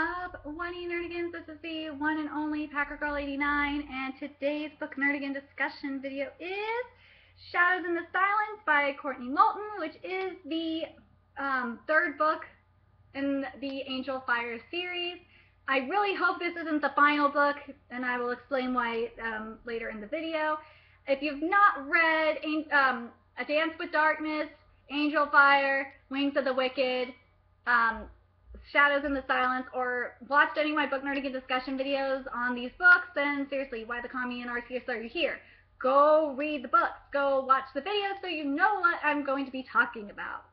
up, One-E Nerdigans? This is the one and only Packer Girl 89, and today's book nerdigan discussion video is Shadows in the Silence by Courtney Moulton, which is the third book in the Angel Fire series. I really hope this isn't the final book, and I will explain why later in the video. If you've not read A Dance with Darkness, Angel Fire, Wings of the Wicked, Shadows in the Silence, or watched any of my book nerdigan discussion videos on these books, then seriously, why the commie and Arceus are you here? Go read the books. Go watch the videos so you know what I'm going to be talking about.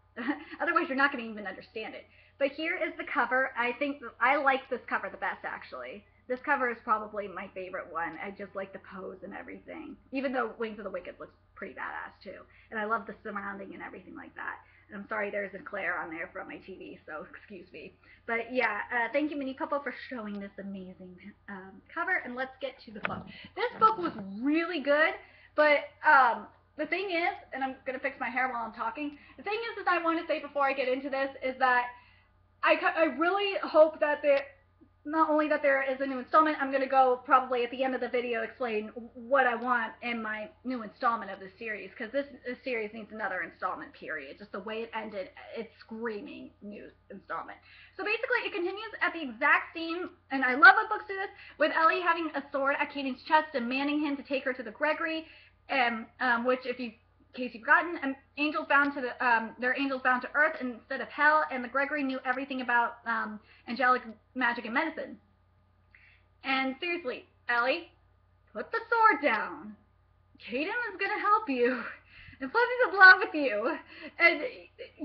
Otherwise, you're not going to even understand it. But here is the cover. I think I like this cover the best, actually. This cover is probably my favorite one. I just like the pose and everything. Even though Wings of the Wicked looks pretty badass, too. And I love the surrounding and everything like that. And I'm sorry there's a glare on there from my TV, so excuse me. But yeah, thank you, Mini Couple, for showing this amazing cover. And let's get to the book. This book was really good, but the thing is, and I'm going to fix my hair while I'm talking, the thing is that I want to say before I get into this is that I really hope that not only that there is a new installment, I'm going to go probably at the end of the video explain what I want in my new installment of this series, because this series needs another installment, period. Just the way it ended, it's screaming new installment. So basically, it continues at the exact same, and I love when books do this, with Ellie having a sword at Caden's chest, demanding him to take her to the Gregory, which, if you in case you've forgotten, they're angels bound to Earth instead of Hell, and the Gregory knew everything about angelic magic and medicine. And seriously, Ellie, put the sword down. Caden is going to help you. And plus he's in love with you. And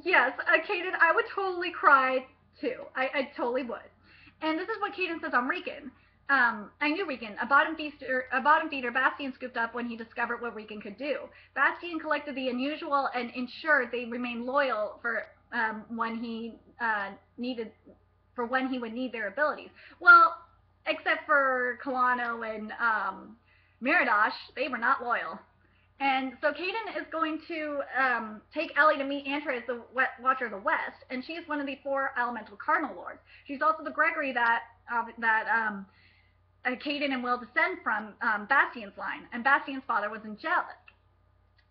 yes, Caden, I would totally cry too. I totally would. And this is what Caden says on Riken. I knew Riken, a bottom feeder Bastian scooped up when he discovered what Riken could do. Bastian collected the unusual and ensured they remained loyal for when he would need their abilities. Well, except for Kalano and Meridosh, they were not loyal. And so Caden is going to take Ellie to meet Antra, the Watcher of the West, and she's one of the 4 elemental cardinal lords. She's also the Gregory that Caden and will descend from Bastian's line, and Bastian's father was angelic.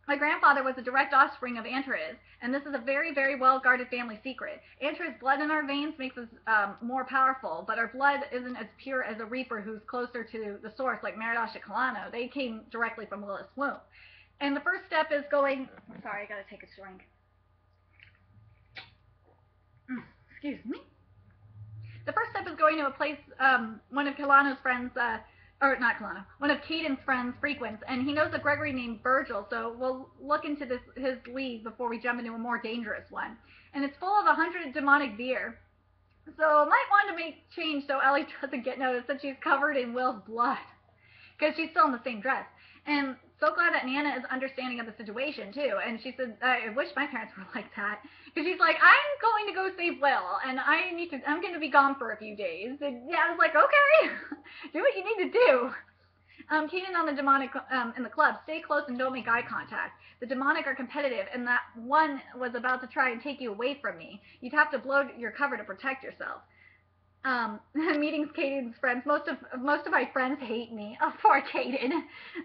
My grandfather was a direct offspring of Antares, and this is a very, very well-guarded family secret. Antares' blood in our veins makes us more powerful, but our blood isn't as pure as a Reaper who's closer to the source, like Meridosh and Kalano. They came directly from Lilith's womb. And the first step is going... Sorry, I gotta take a drink. Excuse me. The first step is going to a place one of Kalano's friends, or not Kalano, one of Caden's friends frequents, and he knows a Gregory named Virgil, so we'll look into his league before we jump into a more dangerous one. And it's full of 100 demonic beer. So might want to make change so Ellie doesn't get noticed that she's covered in Will's blood, because she's still in the same dress. And so glad that Nana is understanding of the situation, too. And she said, I wish my parents were like that. Because she's like, I'm going to go save Will, and I'm going to be gone for a few days. And yeah, I was like, okay, do what you need to do. Caden on the demonic in the club, stay close and don't make eye contact. The demonic are competitive, and that one was about to try and take you away from me. You'd have to blow your cover to protect yourself. Meeting Caden's friends. Most of my friends hate me. Oh, poor Caden.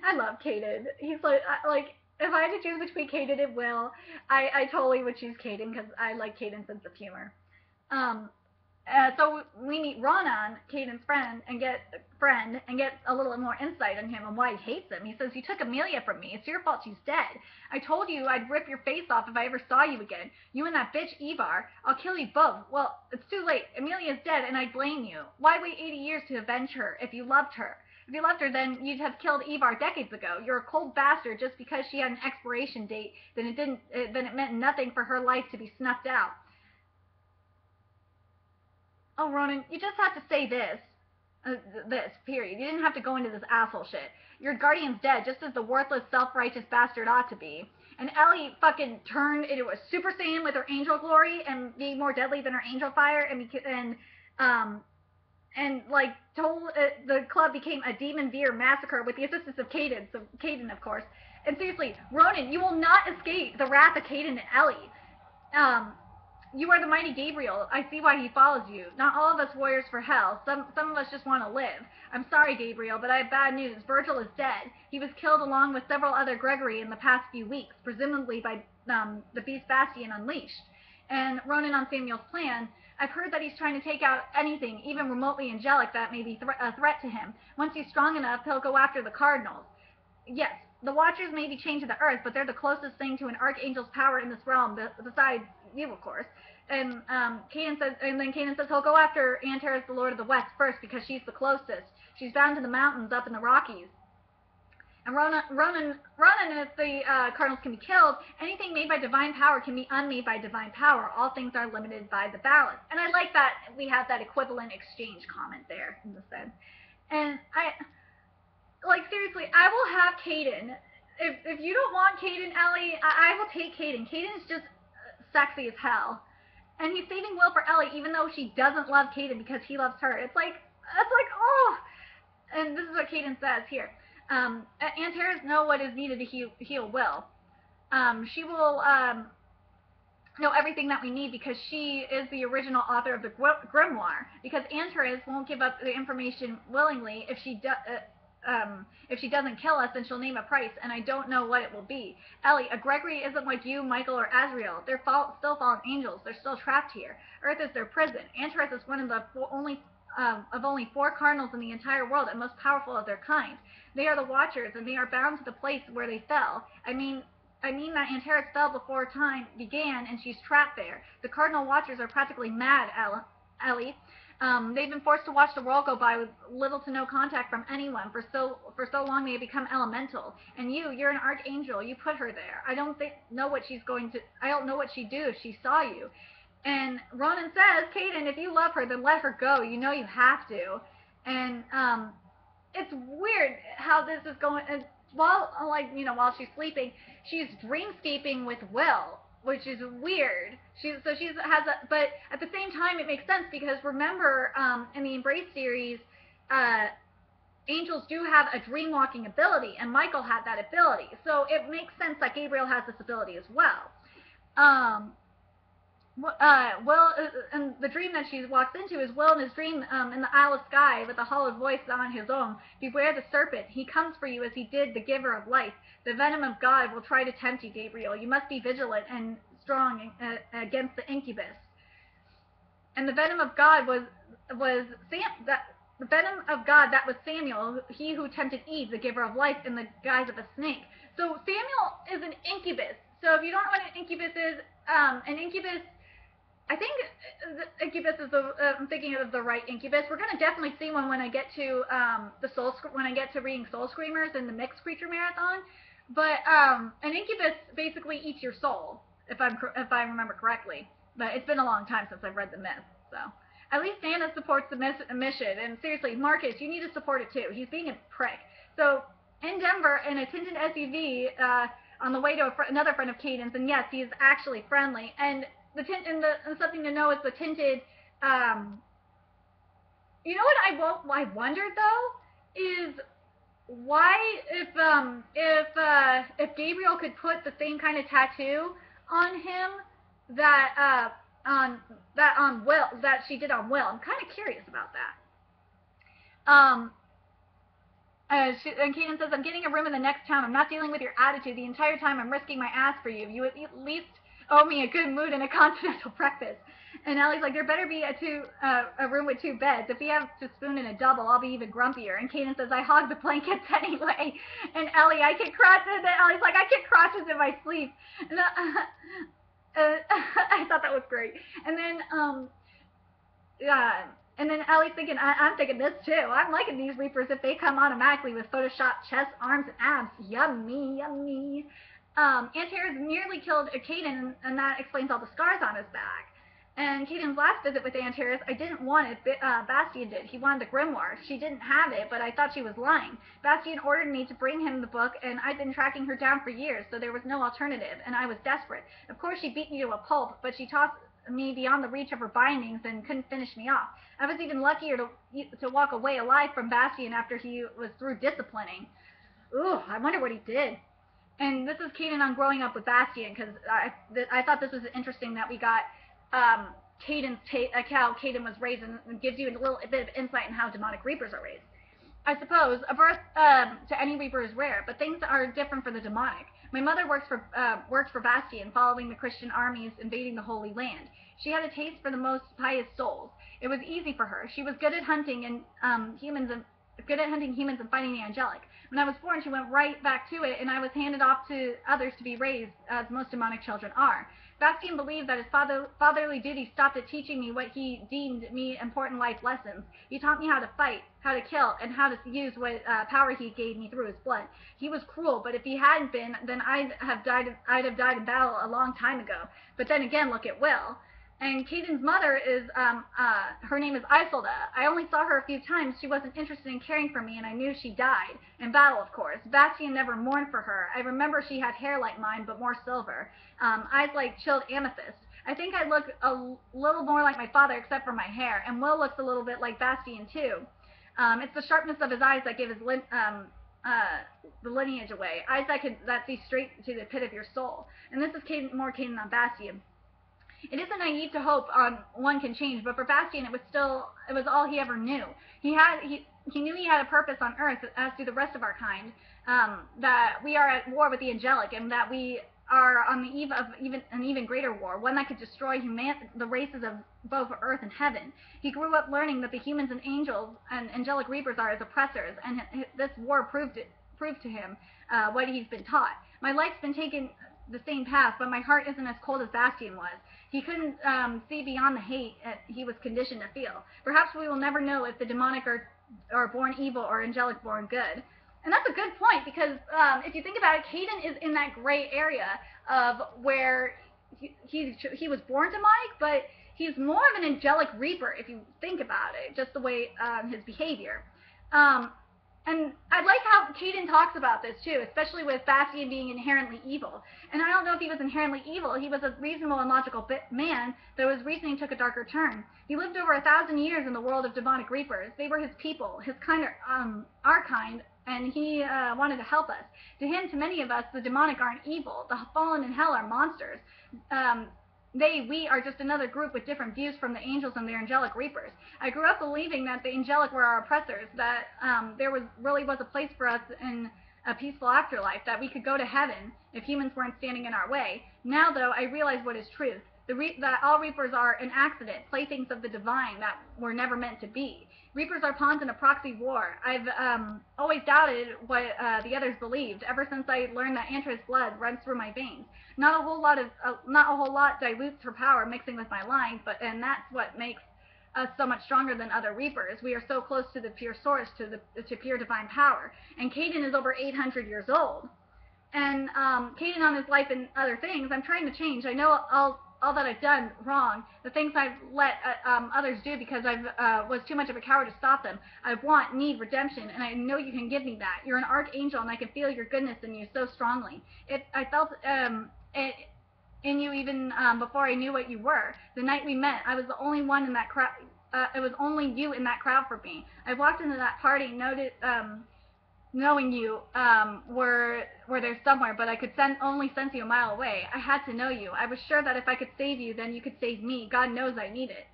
I love Caden. He's like if I had to choose between Caden and Will, I totally would choose Caden because I like Caden's sense of humor. So we meet Ronan, Caden's friend, and get a little more insight on him and why he hates him. He says, "You took Amelia from me. It's your fault she's dead. I told you I'd rip your face off if I ever saw you again. You and that bitch Ivar. I'll kill you both. Well, it's too late. Amelia's dead, and I blame you. Why wait 80 years to avenge her if you loved her? If you loved her, then you'd have killed Ivar decades ago. You're a cold bastard. Just because she had an expiration date, then it meant nothing for her life to be snuffed out." Oh, Ronan, you just have to say this. Period. You didn't have to go into this asshole shit. Your guardian's dead, just as the worthless, self-righteous bastard ought to be. And Ellie fucking turned into a Super Saiyan with her angel glory and being more deadly than her angel fire, and like told the club became a demon beer massacre with the assistance of Caden, of course. And seriously, Ronan, you will not escape the wrath of Caden and Ellie. You are the mighty Gabriel. I see why he follows you. Not all of us warriors for hell. Some of us just want to live. I'm sorry, Gabriel, but I have bad news. Virgil is dead. He was killed along with several other Gregory in the past few weeks, presumably by the beast Bastian unleashed. And Ronan on Samuel's plan, I've heard that he's trying to take out anything, even remotely angelic, that may be a threat to him. Once he's strong enough, he'll go after the cardinals. Yes, the Watchers may be chained to the earth, but they're the closest thing to an archangel's power in this realm, besides you, of course. And then Kanan says he'll go after Antares, the Lord of the West, first because she's the closest. She's bound to the mountains up in the Rockies. And Ronan, if the cardinals can be killed, anything made by divine power can be unmade by divine power. All things are limited by the balance. And I like that we have that equivalent exchange comment there in the sense. And seriously, I will have Caden. If you don't want Caden, Ellie, I will take Caden. Caden is just sexy as hell. And he's saving Will for Ellie, even though she doesn't love Caden because he loves her. It's like, oh. And this is what Caden says here. Antares know what is needed to heal Will. She will know everything that we need because she is the original author of the grimoire. Because Antares won't give up the information willingly. If she doesn't kill us, then she'll name a price, and I don't know what it will be. Ellie, a Gregory isn't like you, Michael, or Azrael. They're still fallen angels. They're still trapped here. Earth is their prison. Antares is one of the only 4 cardinals in the entire world and most powerful of their kind. They are the Watchers, and they are bound to the place where they fell. I mean that Antares fell before time began, and she's trapped there. The Cardinal Watchers are practically mad, Ellie. They've been forced to watch the world go by with little to no contact from anyone. For so long they have become elemental. And you're an archangel. You put her there. I don't know what she'd do if she saw you. And Ronan says, Caden, if you love her, then let her go. You know you have to. And it's weird how this is going. While she's sleeping, she's dreamscaping with Will, which is weird. But at the same time, it makes sense because remember, in the Embrace series, angels do have a dream walking ability, and Michael had that ability. So it makes sense that Gabriel has this ability as well. Will, and the dream that she walks into is Will in his dream in the Isle of Skye with a hollow voice on his own. Beware the serpent. He comes for you as he did the giver of life. The venom of God will try to tempt you, Gabriel. You must be vigilant and strong against the incubus. And the venom of God the venom of God that was Samuel, he who tempted Eve, the giver of life, in the guise of a snake. So Samuel is an incubus. So if you don't know what an incubus is, I think incubus is I'm thinking of the right incubus. We're gonna definitely see one when I get to reading Soul Screamers in the Mixed Creature Marathon. But an incubus basically eats your soul, if I remember correctly. But it's been a long time since I've read the myth, so at least Anna supports the mission. And seriously, Marcus, you need to support it too. He's being a prick. So in Denver, in a tinted SUV, on the way to another friend of Caden's, and yes, he's actually friendly. And something to know is the tinted. You know what I wondered though is why if Gabriel could put the same kind of tattoo on him that on Will that she did on Will. I'm kind of curious about that. And Kaden says, I'm getting a room in the next town. I'm not dealing with your attitude. The entire time I'm risking my ass for you. You at least owe me a good mood and a continental breakfast. And Ellie's like, there better be a room with 2 beds. If we have to spoon in a double, I'll be even grumpier. And Kaden says, I hog the blankets anyway. And Ellie, I kick crotches. And Ellie's like, I kick crotches in my sleep. And I thought that was great. And then Ellie's thinking, I'm thinking this too. I'm liking these Reapers if they come automatically with photoshopped chest, arms, and abs. Yummy, yummy. Antares nearly killed Caden, and that explains all the scars on his back. And Caden's last visit with Antares, I didn't want it. Bastian did. He wanted the grimoire. She didn't have it, but I thought she was lying. Bastian ordered me to bring him the book, and I'd been tracking her down for years, so there was no alternative, and I was desperate. Of course, she beat me to a pulp, but she tossed me beyond the reach of her bindings and couldn't finish me off. I was even luckier to walk away alive from Bastian after he was through disciplining. Ooh, I wonder what he did. And this is Caden on growing up with Bastian, because I thought this was interesting that we got how Caden was raised, and gives you a little bit of insight in how demonic reapers are raised. I suppose a birth to any reaper is rare, but things are different for the demonic. My mother worked for Bastion, following the Christian armies invading the Holy Land. She had a taste for the most pious souls. It was easy for her. She was good at hunting humans and fighting the angelic. When I was born, she went right back to it, and I was handed off to others to be raised, as most demonic children are. Bastian believed that his fatherly duty stopped at teaching me what he deemed me important life lessons. He taught me how to fight, how to kill, and how to use what power he gave me through his blood. He was cruel, but if he hadn't been, then I'd have died in battle a long time ago. But then again, look at Will. And Caden's mother is, her name is Isolda. I only saw her a few times. She wasn't interested in caring for me, and I knew she died. In battle, of course. Bastian never mourned for her. I remember she had hair like mine, but more silver. Eyes like chilled amethyst. I think I look a little more like my father, except for my hair. And Will looks a little bit like Bastian, too. It's the sharpness of his eyes that give the lineage away. Eyes that see straight to the pit of your soul. And this is more Caden than Bastian. It isn't naive to hope one can change, but for Bastian, it was all he ever knew. He knew he had a purpose on Earth, as do the rest of our kind. That we are at war with the angelic, and that we are on the eve of an even greater war, one that could destroy the races of both Earth and Heaven. He grew up learning that the humans and angels and angelic reapers are his oppressors, and this war proved to him what he's been taught. My life's been taken the same path, but my heart isn't as cold as Bastian was. He couldn't see beyond the hate he was conditioned to feel. Perhaps we will never know if the demonic are born evil or angelic born good. And that's a good point, because if you think about it, Caden is in that gray area of where he was born demonic, but he's more of an angelic reaper if you think about it, just the way his behavior. And I like how Caden talks about this, too, especially with Bastian being inherently evil. And I don't know if he was inherently evil. He was a reasonable and logical man, though his reasoning took a darker turn. He lived over 1,000 years in the world of demonic reapers. They were his people, his kind, our kind, and he wanted to help us. To him, to many of us, the demonic aren't evil. The fallen in hell are monsters. We are just another group with different views from the angels and their angelic reapers. I grew up believing that the angelic were our oppressors, that there really was a place for us in a peaceful afterlife, that we could go to heaven if humans weren't standing in our way. Now, though, I realize what is truth, that all reapers are an accident, playthings of the divine that were never meant to be. Reapers are pawns in a proxy war. I've always doubted what the others believed, ever since I learned that Antra's blood runs through my veins. Not a whole lot dilutes her power mixing with my lines, and that's what makes us so much stronger than other reapers. We are so close to the pure source, to pure divine power. And Caden is over 800 years old. And Caden, on his life and other things, I'm trying to change. I know all that I've done wrong, the things I've let others do because I was too much of a coward to stop them. I need redemption, and I know you can give me that. You're an archangel, and I can feel your goodness in you so strongly. I felt it in you even before I knew what you were. The night we met, I was the only one in that crowd. It was only you in that crowd for me. I walked into that party, knowing you were there somewhere, but I could only sense you a mile away. I had to know you. I was sure that if I could save you, then you could save me. God knows I need it.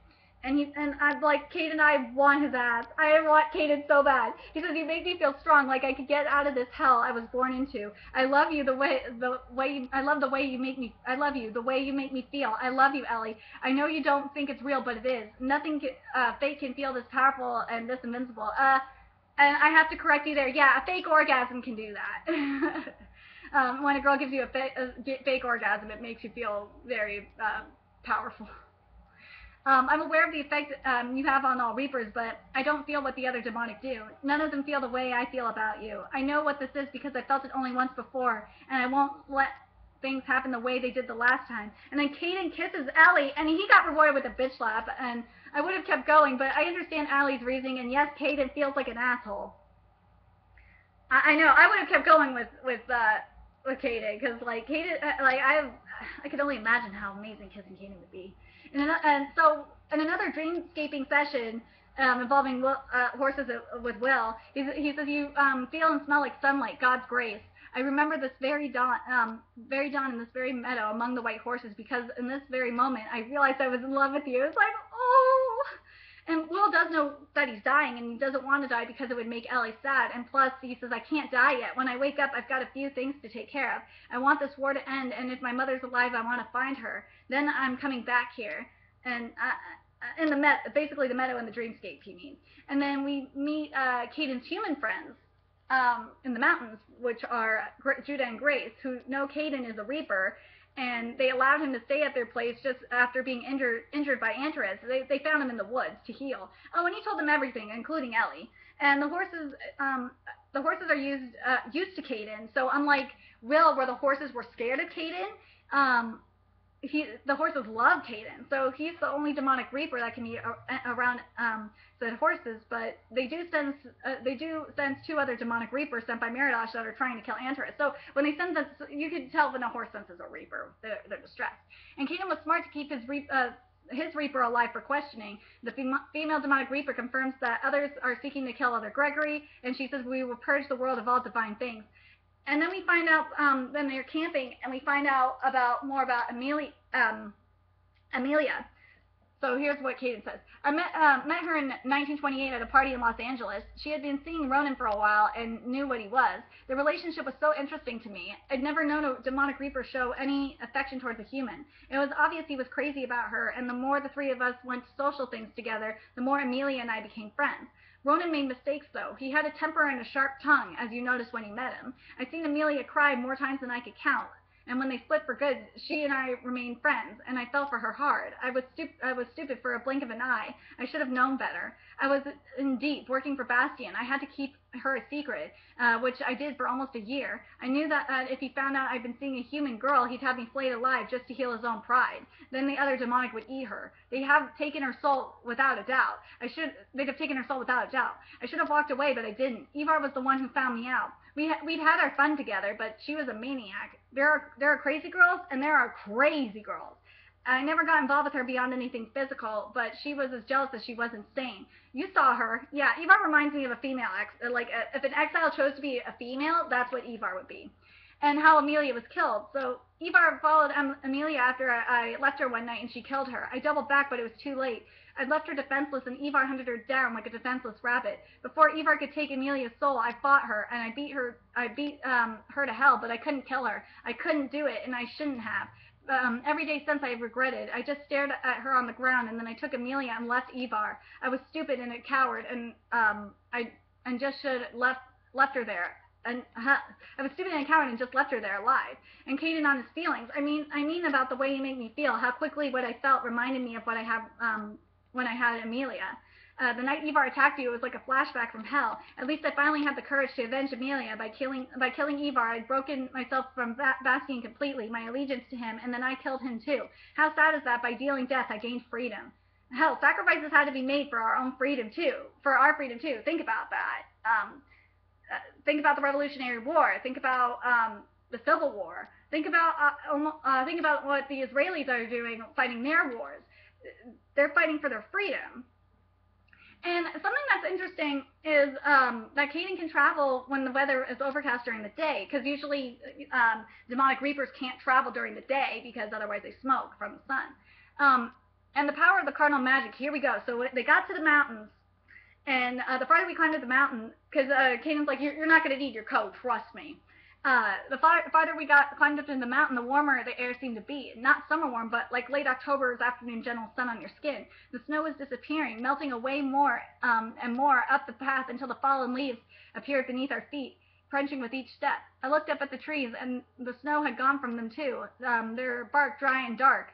And I'm like, Caden, I want his ass. I want Caden so bad. He says, you make me feel strong, like I could get out of this hell I was born into. I love you I love the way you make me feel. I love you, Ellie. I know you don't think it's real, but it is. Nothing fake can feel this powerful and this invincible. And I have to correct you there. Yeah, a fake orgasm can do that. When a girl gives you a fake orgasm, it makes you feel very powerful. I'm aware of the effect you have on all reapers, but I don't feel what the other demonic do. None of them feel the way I feel about you. I know what this is because I felt it only once before, and I won't let things happen the way they did the last time. And then Caden kisses Ellie, and he got rewarded with a bitch slap, and I would have kept going, but I understand Allie's reasoning, and yes, Caden feels like an asshole. I know, I would have kept going with Caden, because, like, Caden, I could only imagine how amazing kissing Caden would be. And so, in another dreamscaping session involving horses with Will, he says, you feel and smell like sunlight, God's grace. I remember this very dawn in this very meadow among the white horses, because in this very moment I realized I was in love with you. It's like, oh. And Will does know that he's dying, and he doesn't want to die because it would make Ellie sad. And plus, he says, I can't die yet. When I wake up, I've got a few things to take care of. I want this war to end, and if my mother's alive, I want to find her. Then I'm coming back here. And in the basically the meadow and the dreamscape, he means. And then we meet Caden's human friends in the mountains, which are Judah and Grace, who know Caden is a Reaper, and they allowed him to stay at their place just after being injured by Antares. They found him in the woods to heal. Oh, and he told them everything, including Ellie. And the horses are used to Caden. So unlike Will, where the horses were scared of Caden, the horses love Caden. So he's the only demonic Reaper that can be around the horses. But they do sense two other demonic Reapers sent by Meridosh that are trying to kill Antares. So when they sense that, you can tell when a horse senses a Reaper, they're distressed. And Caden was smart to keep his Reaper alive for questioning. The female demonic Reaper confirms that others are seeking to kill other Gregory, and she says, we will purge the world of all divine things. And then we find out, then they're camping, and we find out more about Amelia. So here's what Caden says. I met her in 1928 at a party in Los Angeles. She had been seeing Ronan for a while and knew what he was. The relationship was so interesting to me. I'd never known a demonic Reaper show any affection towards a human. It was obvious he was crazy about her, and the more the three of us went to social things together, the more Amelia and I became friends. Ronan made mistakes, though. He had a temper and a sharp tongue, as you noticed when you met him. I'd seen Amelia cry more times than I could count. And when they split for good, she and I remained friends, and I fell for her hard. I was stupid for a blink of an eye. I should have known better. I was in deep, working for Bastian. I had to keep her a secret, which I did for almost a year. I knew that if he found out I'd been seeing a human girl, he'd have me flayed alive just to heal his own pride. Then the other demonic would eat her. They'd have taken her soul without a doubt. They'd have taken her soul without a doubt. I should have walked away, but I didn't. Ivar was the one who found me out. We'd had our fun together, but she was a maniac. There are crazy girls, and there are crazy girls. I never got involved with her beyond anything physical, but she was as jealous as she was insane. You saw her. Yeah, Ivar reminds me of a female if an exile chose to be a female, that's what Ivar would be. And how Amelia was killed. So Ivar followed Amelia after I left her one night, and she killed her. I doubled back, but it was too late. I'd left her defenseless, and Ivar hunted her down like a defenseless rabbit. Before Ivar could take Amelia's soul, I fought her, and I beat her to hell, but I couldn't kill her. I couldn't do it, and I shouldn't have. Every day since I've regretted. I just stared at her on the ground, and then I took Amelia and left Ivar. I was stupid and a coward, and I just should have left her there. And I was stupid and a coward and just left her there alive. And Caden on his feelings. I mean about the way he made me feel. How quickly what I felt reminded me of what I have when I had Amelia. The night Ivar attacked you, it was like a flashback from hell. At least I finally had the courage to avenge Amelia. By killing Ivar, I'd broken myself from Bastian completely, my allegiance to him, and then I killed him too. How sad is that? By dealing death, I gained freedom. Hell, sacrifices had to be made for our own freedom too. Think about that. Think about the Revolutionary War. Think about the Civil War. Think about what the Israelis are doing, fighting their wars. They're fighting for their freedom. And something that's interesting is that Caden can travel when the weather is overcast during the day, because usually demonic Reapers can't travel during the day because otherwise they smoke from the sun. And the power of the cardinal magic, here we go. So they got to the mountains, and the farther we climbed to the mountain, because Caden's like, you're not going to need your coat, trust me. The farther we climbed up in the mountain, the warmer the air seemed to be. Not summer warm, but like late October's afternoon gentle sun on your skin. The snow was disappearing, melting away more and more up the path until the fallen leaves appeared beneath our feet, crunching with each step. I looked up at the trees, and the snow had gone from them too, their bark dry and dark,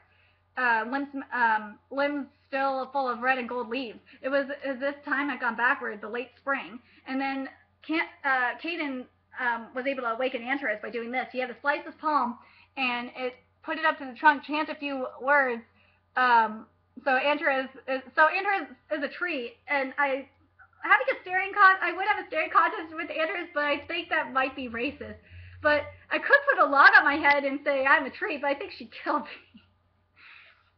limbs still full of red and gold leaves. It was as if time had gone backward, the late spring. And then Caden was able to awaken Antares by doing this. He had to slice his palm and put it up to the trunk, chant a few words. So Antares is a tree, and I would have a staring contest with Antares, but I think that might be racist. But I could put a log on my head and say I'm a tree, but I think she'd kill me.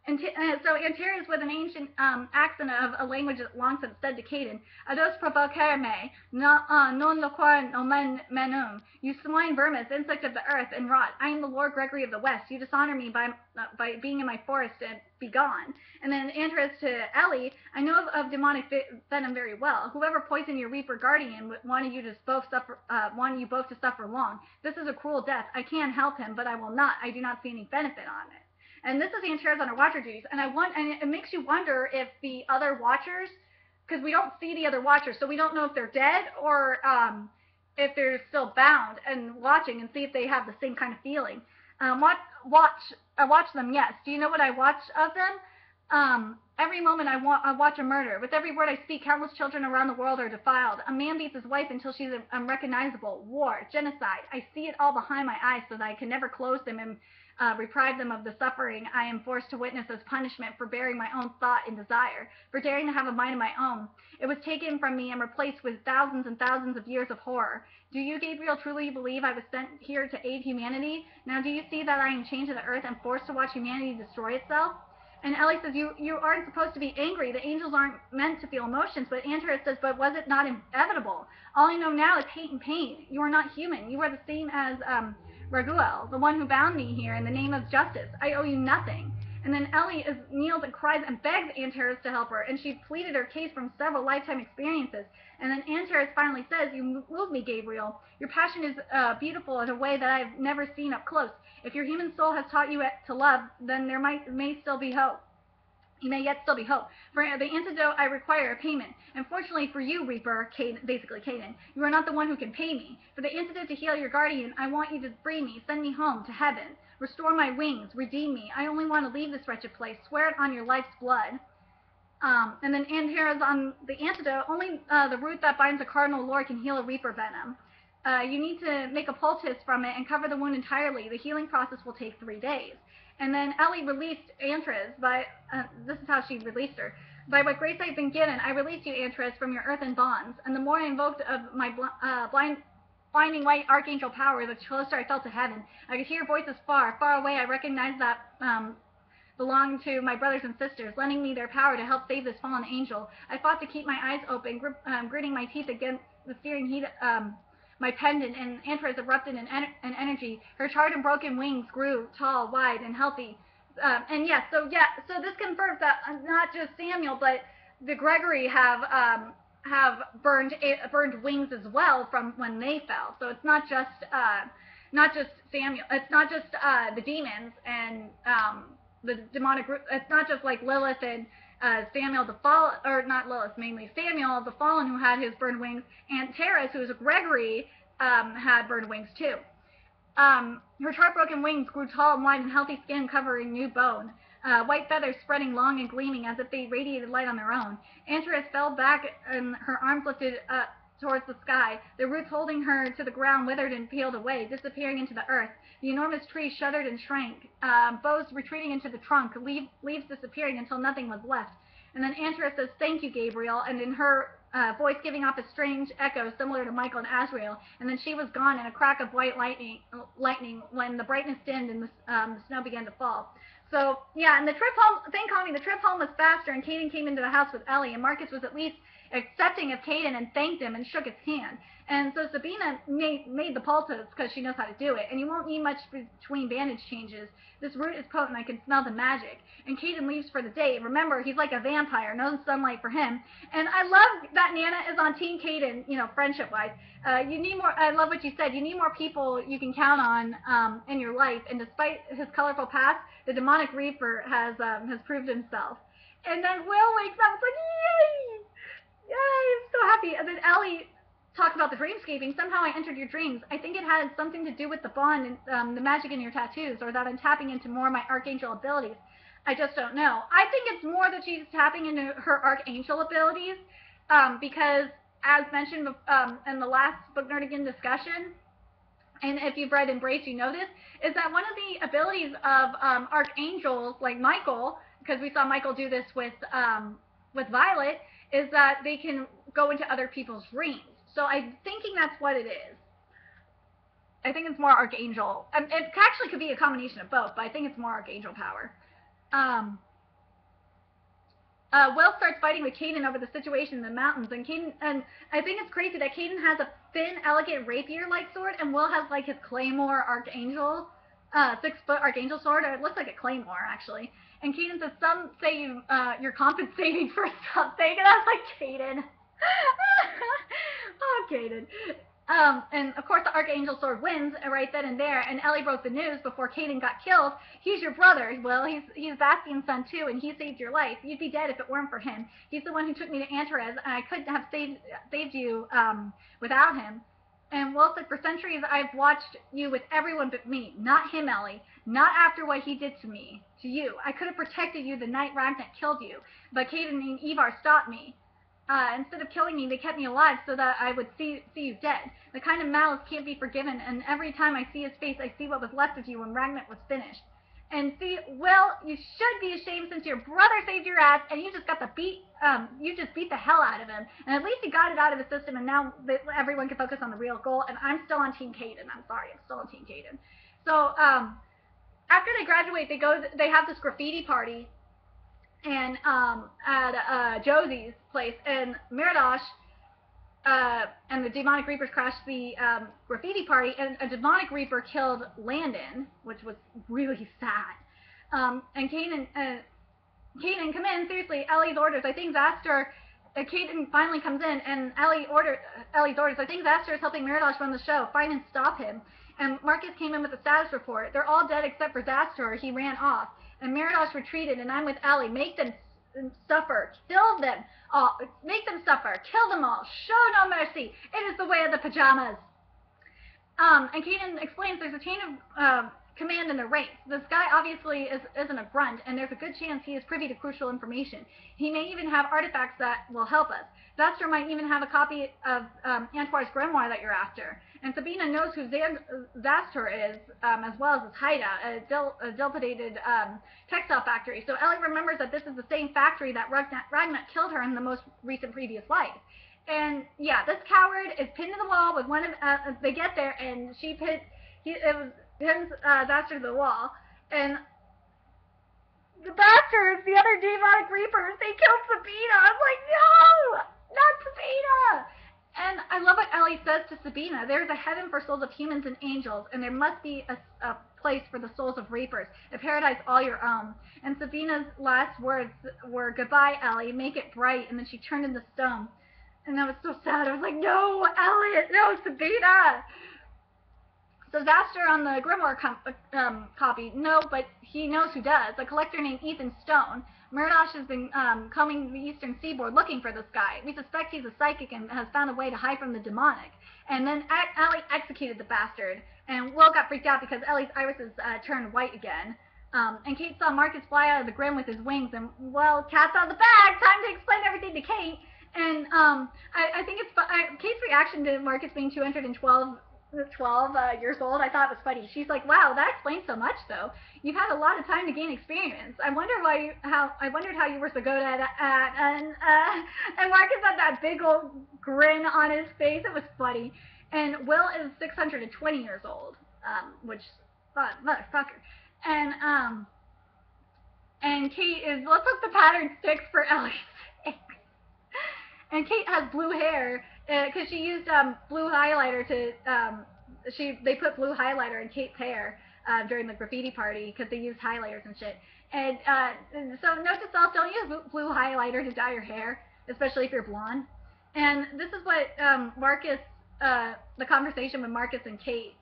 So Antares, with an ancient accent of a language that long since dead to Caden, ados provocarme, non loquar nomen menum, you swine vermis, insect of the earth, and rot. I am the Lord Gregory of the West. You dishonor me by being in my forest, and be gone. And then Antares to Ellie, I know of demonic venom very well. Whoever poisoned your Reaper Guardian wanted you both to suffer long. This is a cruel death. I can help him, but I will not. I do not see any benefit on it. And this is Antares on her Watcher duties, and it makes you wonder if the other Watchers, because we don't see the other Watchers, so we don't know if they're dead or if they're still bound and watching, and see if they have the same kind of feeling. I watch them, yes. Do you know what I watch of them? Every moment I watch a murder. With every word I speak, countless children around the world are defiled. A man beats his wife until she's unrecognizable. War, genocide. I see it all behind my eyes so that I can never close them and deprive them of the suffering I am forced to witness as punishment for bearing my own thought and desire, for daring to have a mind of my own. It was taken from me and replaced with thousands and thousands of years of horror. Do you, Gabriel, truly believe I was sent here to aid humanity? Now do you see that I am chained to the earth and forced to watch humanity destroy itself? And Ellie says, you aren't supposed to be angry. The angels aren't meant to feel emotions. But Antares says, but was it not inevitable? All I know now is hate and pain. You are not human. You are the same as Raguel, the one who bound me here in the name of justice. I owe you nothing. And then Ellie kneels and cries and begs Antares to help her, and she pleaded her case from several lifetime experiences. And then Antares finally says, you move me, Gabriel. Your passion is beautiful in a way that I've never seen up close. If your human soul has taught you to love, then there may still be hope. You may yet still be hope. For the antidote, I require a payment. And fortunately for you, Reaper, basically Caden, you are not the one who can pay me. For the antidote to heal your guardian, I want you to free me, send me home to heaven. Restore my wings, redeem me. I only want to leave this wretched place. Swear it on your life's blood. And then Antares on the antidote, only the root that binds a cardinal lore can heal a Reaper venom. You need to make a poultice from it and cover the wound entirely. The healing process will take 3 days. And then Ellie released Antares by, this is how she released her. By what grace I've been given, I release you, Antares, from your earthen bonds. And the more I invoked of my blinding white archangel power, the closer I felt to heaven. I could hear voices far, far away. I recognized that belonged to my brothers and sisters, lending me their power to help save this fallen angel. I fought to keep my eyes open, gritting my teeth against the searing heat my pendant, and Antares erupted in energy. Her charred and broken wings grew tall, wide, and healthy. So this confirms that not just Samuel, but the Gregory have burned wings as well from when they fell. So it's not just Samuel. It's not just the demons and the demonic group. It's not just like Lilith and Samuel the Fallen, or not Lilith, mainly Samuel the Fallen, who had his burned wings, and Antares, who is a Gregory, had burned wings too. Her heartbroken wings grew tall and wide, and healthy skin covering new bone. White feathers spreading long and gleaming as if they radiated light on their own. Antares fell back, and her arms lifted towards the sky. The roots holding her to the ground withered and peeled away, disappearing into the earth. The enormous tree shuddered and shrank, boughs retreating into the trunk, leaves disappearing until nothing was left. And then Antares says, "Thank you, Gabriel," and in her voice giving off a strange echo similar to Michael and Azrael. And then she was gone in a crack of white lightning when the brightness dimmed and the snow began to fall. So, yeah, and the trip home, thank Connie, the trip home was faster, and Caden came into the house with Ellie, and Marcus was at least accepting of Caden and thanked him and shook his hand. And so Sabina made the poultice because she knows how to do it, and you won't need much between bandage changes. This root is potent, I can smell the magic. And Caden leaves for the day. Remember, he's like a vampire, no sunlight for him. And I love that Nana is on Team Caden, you know, friendship-wise. You need more, I love what you said, you need more people you can count on in your life, and despite his colorful past, the demonic Reaper has proved himself. And then Will wakes up, it's like, yay! Yay, I'm so happy. And then Ellie talks about the dreamscaping. Somehow I entered your dreams. I think it had something to do with the bond and the magic in your tattoos, or that I'm tapping into more of my archangel abilities. I just don't know. I think it's more that she's tapping into her archangel abilities because, as mentioned in the last Book Nerdigan discussion, and if you've read Embrace, you know this, is that one of the abilities of archangels, like Michael, because we saw Michael do this with Violet, is that they can go into other people's dreams. So I'm thinking that's what it is. I think it's more archangel. It actually could be a combination of both, but I think it's more archangel power. Will starts fighting with Caden over the situation in the mountains, and I think it's crazy that Caden has a thin, elegant rapier-like sword, and Will has like his claymore archangel, 6-foot archangel sword, or it looks like a claymore actually. And Caden says, "Some say you're compensating for something," and I was like, Caden. Oh, Caden. And of course the Archangel Sword wins right then and there, and Ellie broke the news before Caden got killed. He's your brother. Well, he's Bastian's son too, and he saved your life. You'd be dead if it weren't for him. He's the one who took me to Antares, and I couldn't have saved you without him. And Will said, "For centuries I've watched you with everyone but me. Not him, Ellie. Not after what he did to me, to you. I could have protected you the night Ragnar killed you, but Caden and Ivar stopped me. Instead of killing me, they kept me alive so that I would see you dead. The kind of malice can't be forgiven, and every time I see his face, I see what was left of you when Ragnar was finished. And see, Will, you should be ashamed since your brother saved your ass, and you just got you just beat the hell out of him. And at least he got it out of his system, and now everyone can focus on the real goal, and I'm still on Team Caden. I'm sorry, I'm still on Team Caden." So, after they graduate, they have this graffiti party, and at Josie's place, and Meridosh and the Demonic Reapers crashed the graffiti party, and a Demonic Reaper killed Landon, which was really sad. And Caden, come in, seriously, Ellie's orders. I think Zastor, Caden finally comes in, and Ellie's orders. I think Zastor is helping Meridosh run the show. Find and stop him. And Marcus came in with a status report. They're all dead except for Zastor. He ran off. And Meridosh retreated, and I'm with Ellie. Make them suffer. Kill them all. Make them suffer. Kill them all. Show no mercy. It is the way of the pajamas. And Caden explains there's a chain of command in the ranks. This guy obviously isn't a grunt, and there's a good chance he is privy to crucial information. He may even have artifacts that will help us. Zastor might even have a copy of Antoine's grimoire that you're after. And Sabina knows who Zastor is, as well as his hideout, a dilapidated textile factory. So Ellie remembers that this is the same factory that Ragnar killed her in the most recent previous life. And yeah, this coward is pinned to the wall with one of, they get there, and it pins Zastor to the wall. And the bastards, the other demonic reapers, they killed Sabina. I was like, no, not Sabina. And I love what Ellie says to Sabina. There's a heaven for souls of humans and angels, and there must be a place for the souls of reapers, a paradise all your own. And Sabina's last words were, "Goodbye, Ellie, make it bright," and then she turned into stone. And that was so sad. I was like, no, Elliot, no, Sabina. So Zastor on the grimoire copy, no, but he knows who does. A collector named Ethan Stone. Meridosh has been combing the eastern seaboard looking for this guy. We suspect he's a psychic and has found a way to hide from the demonic. And then Ellie executed the bastard. And Will got freaked out because Ellie's irises turned white again. And Kate saw Marcus fly out of the grim with his wings. And, well, cat's out of the bag. Time to explain everything to Kate. And I think it's Kate's reaction to Marcus being 212 years old, I thought was funny. She's like, "Wow, that explains so much, though. You've had a lot of time to gain experience. I wondered how you were so good at and Marcus had that big old grin on his face. It was funny. And Will is 620 years old, which motherfucker. And Kate is, let's hope the pattern sticks for Ellie's sake. And Kate has blue hair. Because she used blue highlighter to, they put blue highlighter in Kate's hair during the graffiti party because they used highlighters and shit. And so note to self, don't use blue highlighter to dye your hair, especially if you're blonde. And this is what Marcus, the conversation with Marcus and Kate,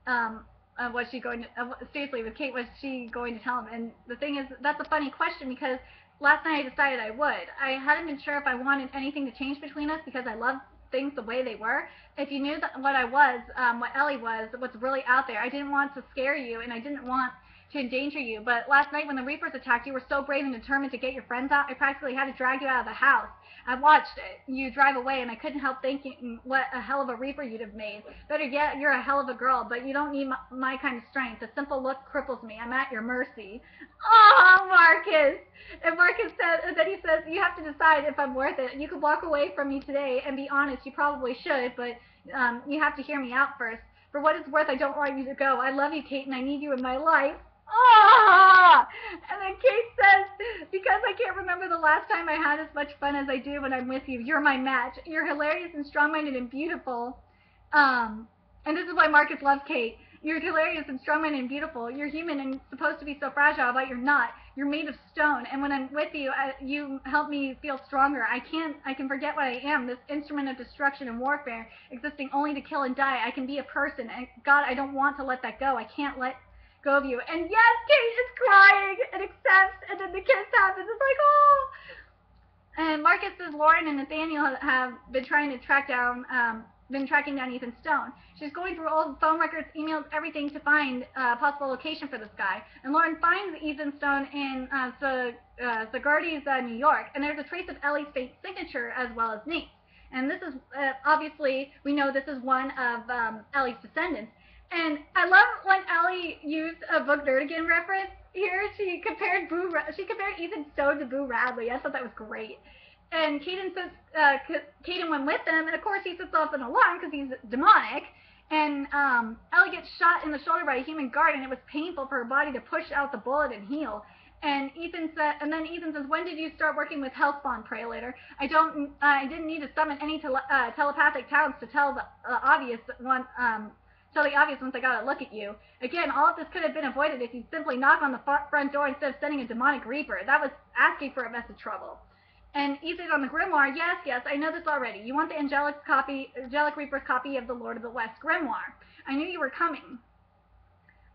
was she going to, seriously, with Kate, was she going to tell him? And the thing is, that's a funny question because last night I decided I would. I hadn't been sure if I wanted anything to change between us because I love things the way they were. If you knew that what I was, what Ellie was, what's really out there, I didn't want to scare you and I didn't want to endanger you. But last night when the Reapers attacked, you were so brave and determined to get your friends out, I practically had to drag you out of the house. I watched you drive away and I couldn't help thinking what a hell of a Reaper you'd have made. Better yet, you're a hell of a girl, but you don't need my kind of strength. A simple look cripples me. I'm at your mercy. Oh, Marcus! And Marcus said, then he says, you have to decide if I'm worth it. You could walk away from me today and be honest. You probably should, but you have to hear me out first. For what it's worth, I don't want you to go. I love you, Kate, and I need you in my life. Oh! And then Kate says, because I can't remember the last time I had as much fun as I do when I'm with you. You're my match. You're hilarious and strong-minded and beautiful. And this is why Marcus loves Kate. You're hilarious and strong-minded and beautiful. You're human and supposed to be so fragile, but you're not. You're made of stone. And when I'm with you, you help me feel stronger. I can forget what I am, this instrument of destruction and warfare, existing only to kill and die. I can be a person. And God, I don't want to let that go. I can't let go of you. And yes, Kate is crying and accepts, and then the kiss happens. It's like, oh. And Marcus says Lauren and Nathaniel have been trying to tracking down Ethan Stone. She's going through old phone records, emails, everything to find a possible location for this guy. And Lauren finds Ethan Stone in Zagardi's, New York, and there's a trace of Ellie's fake signature as well as Nate's. And this is, obviously, we know this is one of Ellie's descendants. And I love when Ellie used a Book Nerdigan reference here. She compared Ethan Stone to Boo Radley. I thought that was great. And Caden says, Caden went with them, and of course he sets off an alarm because he's demonic. And Ellie gets shot in the shoulder by a human guard, and it was painful for her body to push out the bullet and heal. And then Ethan says, when did you start working with Hellspawn, Prelator? I didn't need to summon any telepathic talents to tell the obvious one. Tell the obvious once I got a look at you. Again, all of this could have been avoided if you simply knock on the front door instead of sending a demonic reaper. That was asking for a mess of trouble. And Ethan on the grimoire, yes, I know this already. You want the Angelic Reaper's copy of the Lord of the West grimoire. I knew you were coming.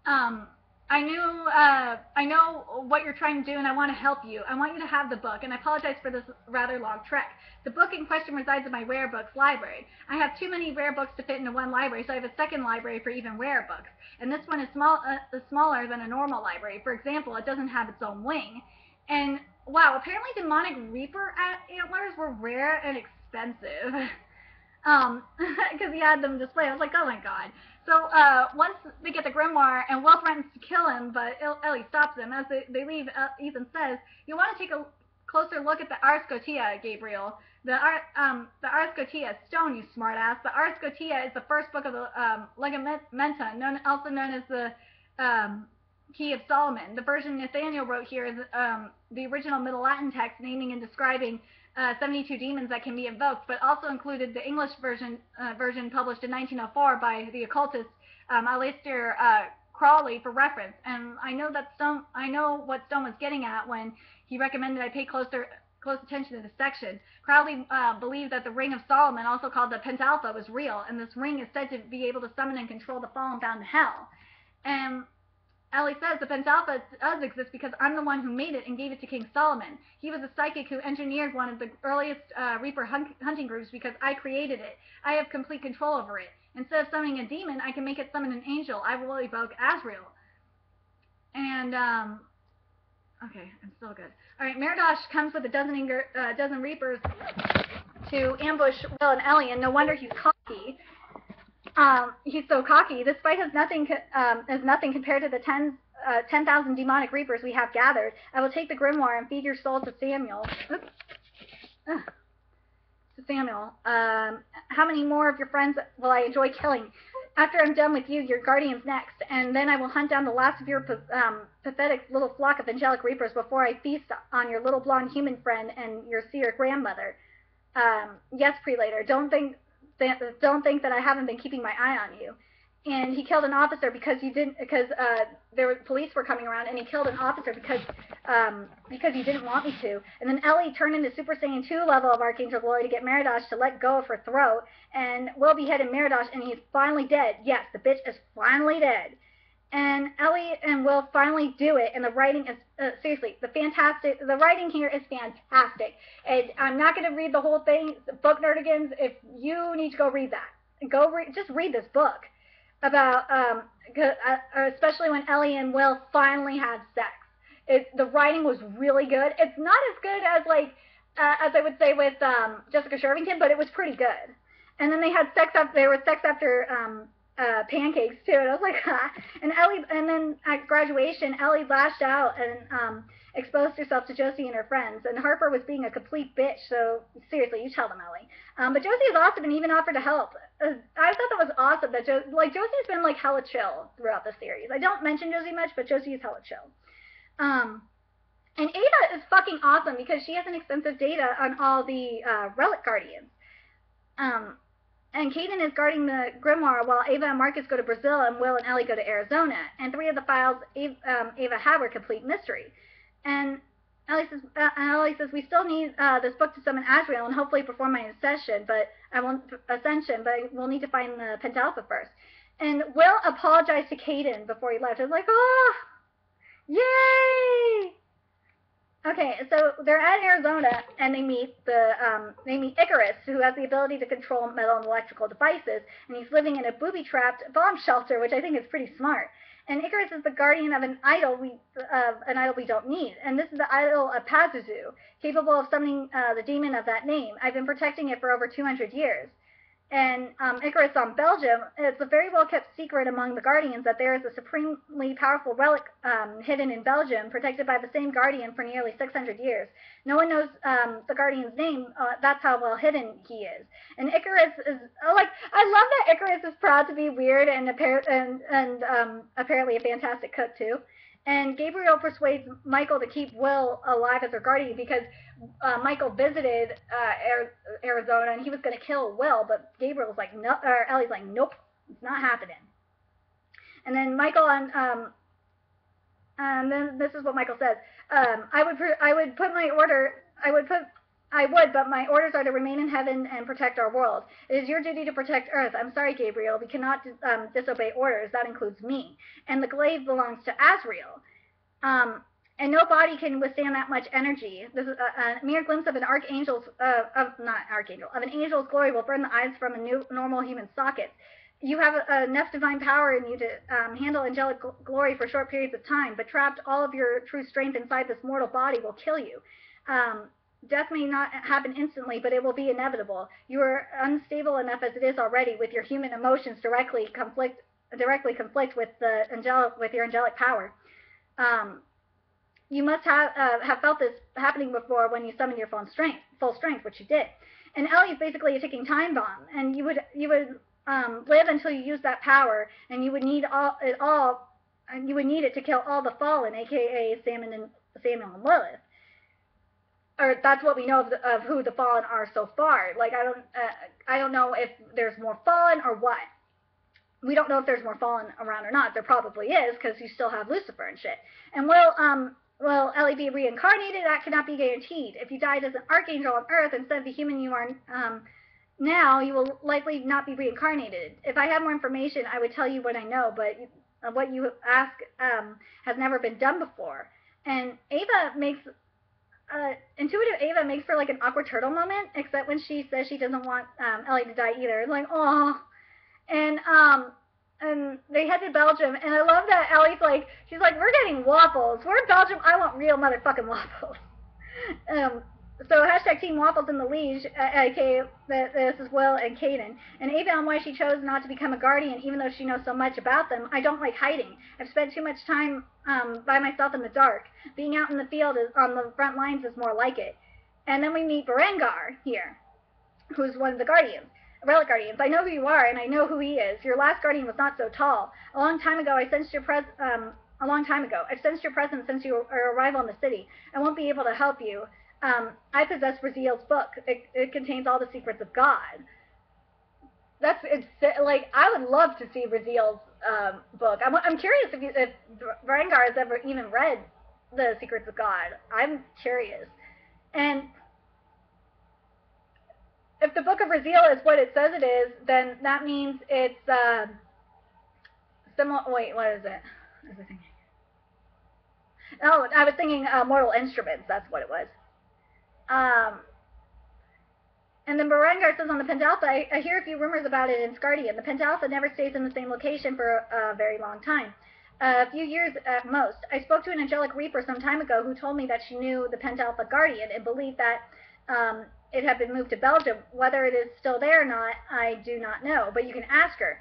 I know what you're trying to do, and I want to help you. I want you to have the book, and I apologize for this rather long trek. The book in question resides in my rare books library. I have too many rare books to fit into one library, so I have a second library for even rare books. And this one is smaller than a normal library. For example, it doesn't have its own wing. And wow, apparently demonic reaper antlers were rare and expensive. Because he had them displayed. I was like, oh my god. So once they get the grimoire, and Will threatens to kill him, but Ellie stops him. As they leave, Ethan says, "You want to take a closer look at the Ars Goetia, Gabriel. The Ars Goetia stone, you smartass. The Ars Goetia is the first book of the Legamenta, also known as the Key of Solomon. The version Nathaniel wrote here is the original Middle Latin text naming and describing 72 demons that can be invoked, but also included the English version published in 1904 by the occultist Aleister Crowley for reference. And I know what Stone was getting at when he recommended I pay close attention to this section. Crowley believed that the Ring of Solomon, also called the Pentalpha, was real, and this ring is said to be able to summon and control the fallen bound to hell. And Ellie says the Pentalpha does exist because I'm the one who made it and gave it to King Solomon. He was a psychic who engineered one of the earliest Reaper hunting groups because I created it. I have complete control over it. Instead of summoning a demon, I can make it summon an angel. I will evoke Azrael. And, okay, I'm still good. Alright, Meridosh comes with a dozen Reapers to ambush Will and Ellie, and no wonder he's cocky. He's so cocky. This fight is nothing compared to the 10,000 demonic reapers we have gathered. I will take the grimoire and feed your soul to Samuel. Oops. To Samuel. How many more of your friends will I enjoy killing? After I'm done with you, your guardian's next, and then I will hunt down the last of your pathetic little flock of angelic reapers before I feast on your little blonde human friend and your seer grandmother. Yes, Prelator, don't think that I haven't been keeping my eye on you. And he killed an officer because police were coming around, and he killed an officer because he didn't want me to. And then Ellie turned into Super Saiyan 2 level of Archangel Glory to get Meridosh to let go of her throat, and Will beheaded Meridosh, and he's finally dead. Yes, the bitch is finally dead. And Ellie and Will finally do it, and the writing is, seriously, the writing here is fantastic. And I'm not going to read the whole thing, Book Nerdigans. If you need to go read that, just read this book about, especially when Ellie and Will finally had sex. The writing was really good. It's not as good as, as I would say with Jessica Shervington, but it was pretty good. And then they had sex after pancakes too, and I was like, ha. And then at graduation, Ellie lashed out and exposed herself to Josie and her friends, and Harper was being a complete bitch. So seriously, you tell them, Ellie. But Josie is awesome and even offered to help. I thought that was awesome that Josie's been like hella chill throughout the series. I don't mention Josie much, but Josie is hella chill. And Ava is fucking awesome because she has an extensive data on all the relic guardians. And Caden is guarding the grimoire while Ava and Marcus go to Brazil and Will and Ellie go to Arizona. And 3 of the files Ava had were complete mystery. And Ellie says we still need this book to summon Azrael and hopefully perform my ascension, but we'll need to find the Pentalpha first. And Will apologized to Caden before he left. It was like, oh, yay! Okay, so they're at Arizona, and they meet Icarus, who has the ability to control metal and electrical devices, and he's living in a booby-trapped bomb shelter, which I think is pretty smart. And Icarus is the guardian of an idol we don't need, and this is the idol of Pazuzu, capable of summoning the demon of that name. I've been protecting it for over 200 years. And Icarus on Belgium, it's a very well-kept secret among the Guardians that there is a supremely powerful relic hidden in Belgium, protected by the same Guardian for nearly 600 years. No one knows the Guardian's name. That's how well hidden he is. And Icarus is, like, I love that Icarus is proud to be weird and apparently a fantastic cook, too. And Gabriel persuades Michael to keep Will alive as her guardian because Michael visited Arizona and he was going to kill Will, but Gabriel's like, no, or Ellie's like, nope, it's not happening. And then Michael and then this is what Michael says: but my orders are to remain in heaven and protect our world. It is your duty to protect Earth. I'm sorry, Gabriel. We cannot disobey orders. That includes me. And the glaive belongs to Azrael. And no body can withstand that much energy. This is a mere glimpse of an angel's glory will burn the eyes from a normal human socket. You have enough divine power in you to handle angelic glory for short periods of time, but trapped all of your true strength inside this mortal body will kill you. Death may not happen instantly, but it will be inevitable. You are unstable enough as it is already, with your human emotions directly conflict with your angelic power. You must have felt this happening before when you summoned your full strength, which you did. And Ellie is basically a ticking time bomb, and you would live until you use that power, and you would need it to kill all the fallen, aka Samuel and Lilith. Or that's what we know of who the fallen are so far. Like, I don't know if there's more fallen or what. We don't know if there's more fallen around or not. There probably is, because you still have Lucifer and shit. And will Ellie be reincarnated? That cannot be guaranteed. If you died as an archangel on Earth instead of the human you are now, you will likely not be reincarnated. If I had more information, I would tell you what I know, but what you ask has never been done before. And intuitive Ava makes for like an awkward turtle moment, except when she says she doesn't want Ellie to die either. It's like, oh. And they head to Belgium, and I love that Ellie's like, she's like, we're getting waffles. We're in Belgium. I want real motherfucking waffles. So hashtag Team Waffles in the Liege, aka this is Will and Caden. And Ava on why she chose not to become a guardian, even though she knows so much about them. I don't like hiding. I've spent too much time by myself in the dark. Being out in the field on the front lines is more like it. And then we meet Berengar here, who's one of the guardians. Relic Guardians. I know who you are, and I know who he is. Your last guardian was not so tall. A long time ago, I've sensed your presence since your arrival in the city. I won't be able to help you. I possess Raziel's book. It contains all the secrets of God. Like, I would love to see Raziel's book. I'm curious if Berengar has ever even read the secrets of God. I'm curious. And if the Book of Raziel is what it says it is, then that means it's similar. Wait, what is it? What was I thinking? Oh, I was thinking Mortal Instruments. That's what it was. And then Berengar says on the Pentalpha, I hear a few rumors about it in Scardian. The Pentalpha never stays in the same location for a very long time. A few years at most. I spoke to an angelic reaper some time ago who told me that she knew the Pentalpha Guardian and believed that it had been moved to Belgium. Whether it is still there or not, I do not know, but you can ask her.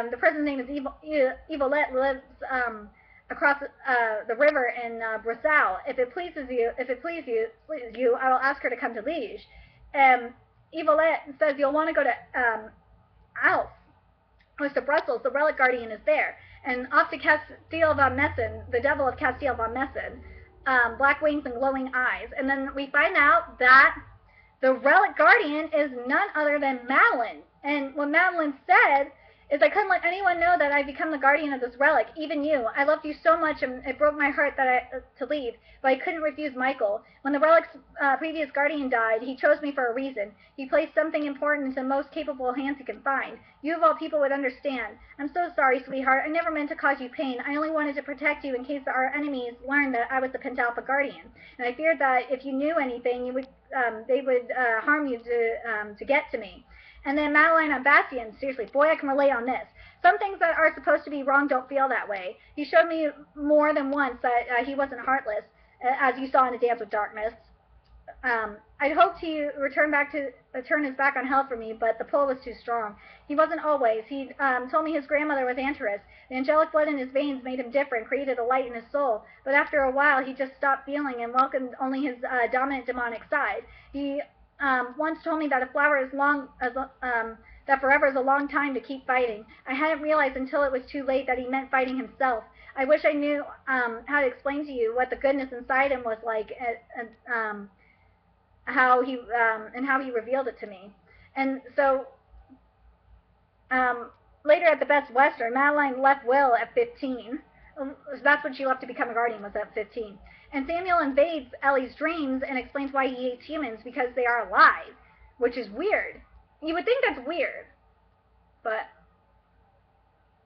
The person's name is Yvolette, lives across the river in Brazil. If it pleases you, I will ask her to come to Liege. Yvolette says you'll want to go to Alf was to Brussels, the relic guardian is there. And off to Castile von Messen, the devil of Castile von Messen, black wings and glowing eyes. And then we find out that the relic guardian is none other than Madeline. And what Madeline said is, I couldn't let anyone know that I'd become the guardian of this relic, even you. I loved you so much, and it broke my heart to leave, but I couldn't refuse Michael. When the relic's previous guardian died, he chose me for a reason. He placed something important into the most capable hands he can find. You of all people would understand. I'm so sorry, sweetheart. I never meant to cause you pain. I only wanted to protect you in case our enemies learned that I was the Pentalpha guardian. And I feared that if you knew anything, they would harm you to get to me. And then Madeline on Bastian, seriously, boy, I can relate on this. Some things that are supposed to be wrong don't feel that way. He showed me more than once that he wasn't heartless, as you saw in A Dance with Darkness. I'd hoped he would turn his back on hell for me, but the pull was too strong. He wasn't always. He told me his grandmother was Antares. The angelic blood in his veins made him different, created a light in his soul. But after a while, he just stopped feeling and welcomed only his dominant demonic side. He once told me that a flower is that forever is a long time to keep fighting. I hadn't realized until it was too late that he meant fighting himself. I wish I knew how to explain to you what the goodness inside him was like, and how he revealed it to me. And so later at the Best Western, Madeline left Will at 15. That's when she left to become a guardian, was at 15. And Samuel invades Ellie's dreams and explains why he hates humans, because they are alive, which is weird. You would think that's weird, but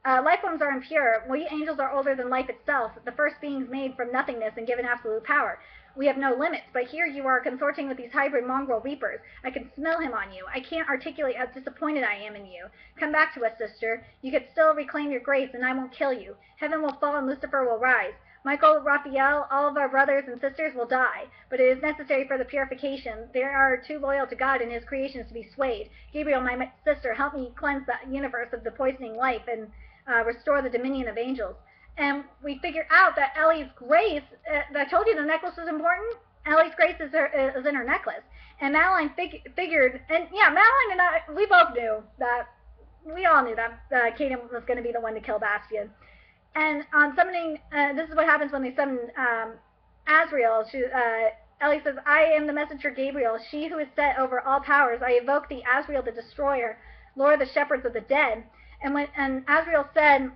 life forms are impure. We angels are older than life itself, the first beings made from nothingness and given absolute power. We have no limits, but here you are consorting with these hybrid mongrel reapers. I can smell him on you. I can't articulate how disappointed I am in you. Come back to us, sister. You can still reclaim your grace, and I won't kill you. Heaven will fall and Lucifer will rise. Michael, Raphael, all of our brothers and sisters will die, but it is necessary for the purification. They are too loyal to God and his creations to be swayed. Gabriel, my sister, help me cleanse the universe of the poisoning life and restore the dominion of angels. And we figured out that Ellie's grace, I told you the necklace was important. Ellie's grace is in her necklace. And Madeline figured, and yeah, Madeline and I, we both knew that, we all knew that Kaden was going to be the one to kill Bastian. And on summoning, this is what happens when they summon Azrael. Ellie says, I am the messenger Gabriel, she who is set over all powers. I evoke the Azrael, the destroyer, Lord of the shepherds of the dead. And Azrael said,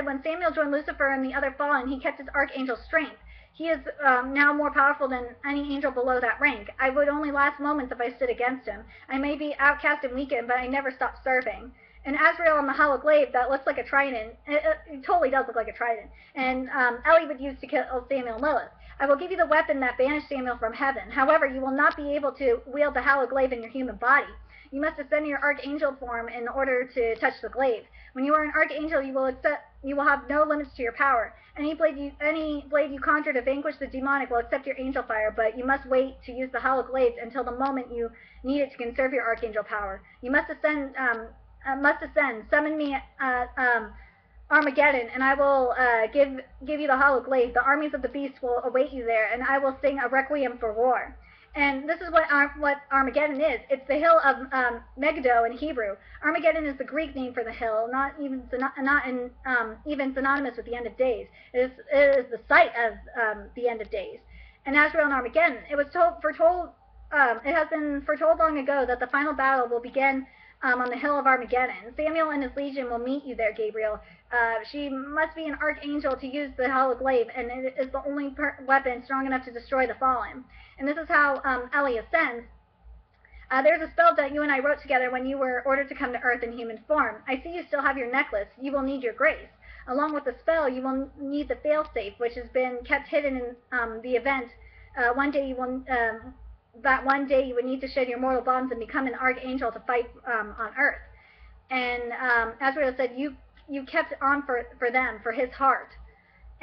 when Samuel joined Lucifer and the other fallen, he kept his archangel strength. He is now more powerful than any angel below that rank. I would only last moments if I stood against him. I may be outcast and weakened, but I never stopped serving. And Azrael on the hollow glaive that looks like a trident, it totally does look like a trident, and Ellie would use to kill Samuel and Lilith. I will give you the weapon that banished Samuel from heaven. However, you will not be able to wield the hollow glaive in your human body. You must ascend your archangel form in order to touch the glaive. When you are an archangel, you will have no limits to your power. Any blade you conjure to vanquish the demonic will accept your angel fire, but you must wait to use the hollow glaive until the moment you need it to conserve your archangel power. You must ascend. Summon me Armageddon, and I will give you the hollow glaive. The armies of the beast will await you there, and I will sing a requiem for war. And this is what Armageddon is. It's the hill of Megiddo in Hebrew. Armageddon is the Greek name for the hill, not even synonymous with the end of days. It is the site of the end of days. And Azrael and Armageddon. It has been foretold long ago that the final battle will begin on the hill of Armageddon. Samuel and his legion will meet you there, Gabriel. She must be an archangel to use the hollow glaive, and it is the only weapon strong enough to destroy the fallen. And this is how Ellie ascends. There's a spell that you and I wrote together when you were ordered to come to Earth in human form. I see you still have your necklace. You will need your grace. Along with the spell, you will need the failsafe, which has been kept hidden in the event. One day you would need to shed your mortal bonds and become an archangel to fight on Earth. And Azrael said, you kept on for them, for his heart.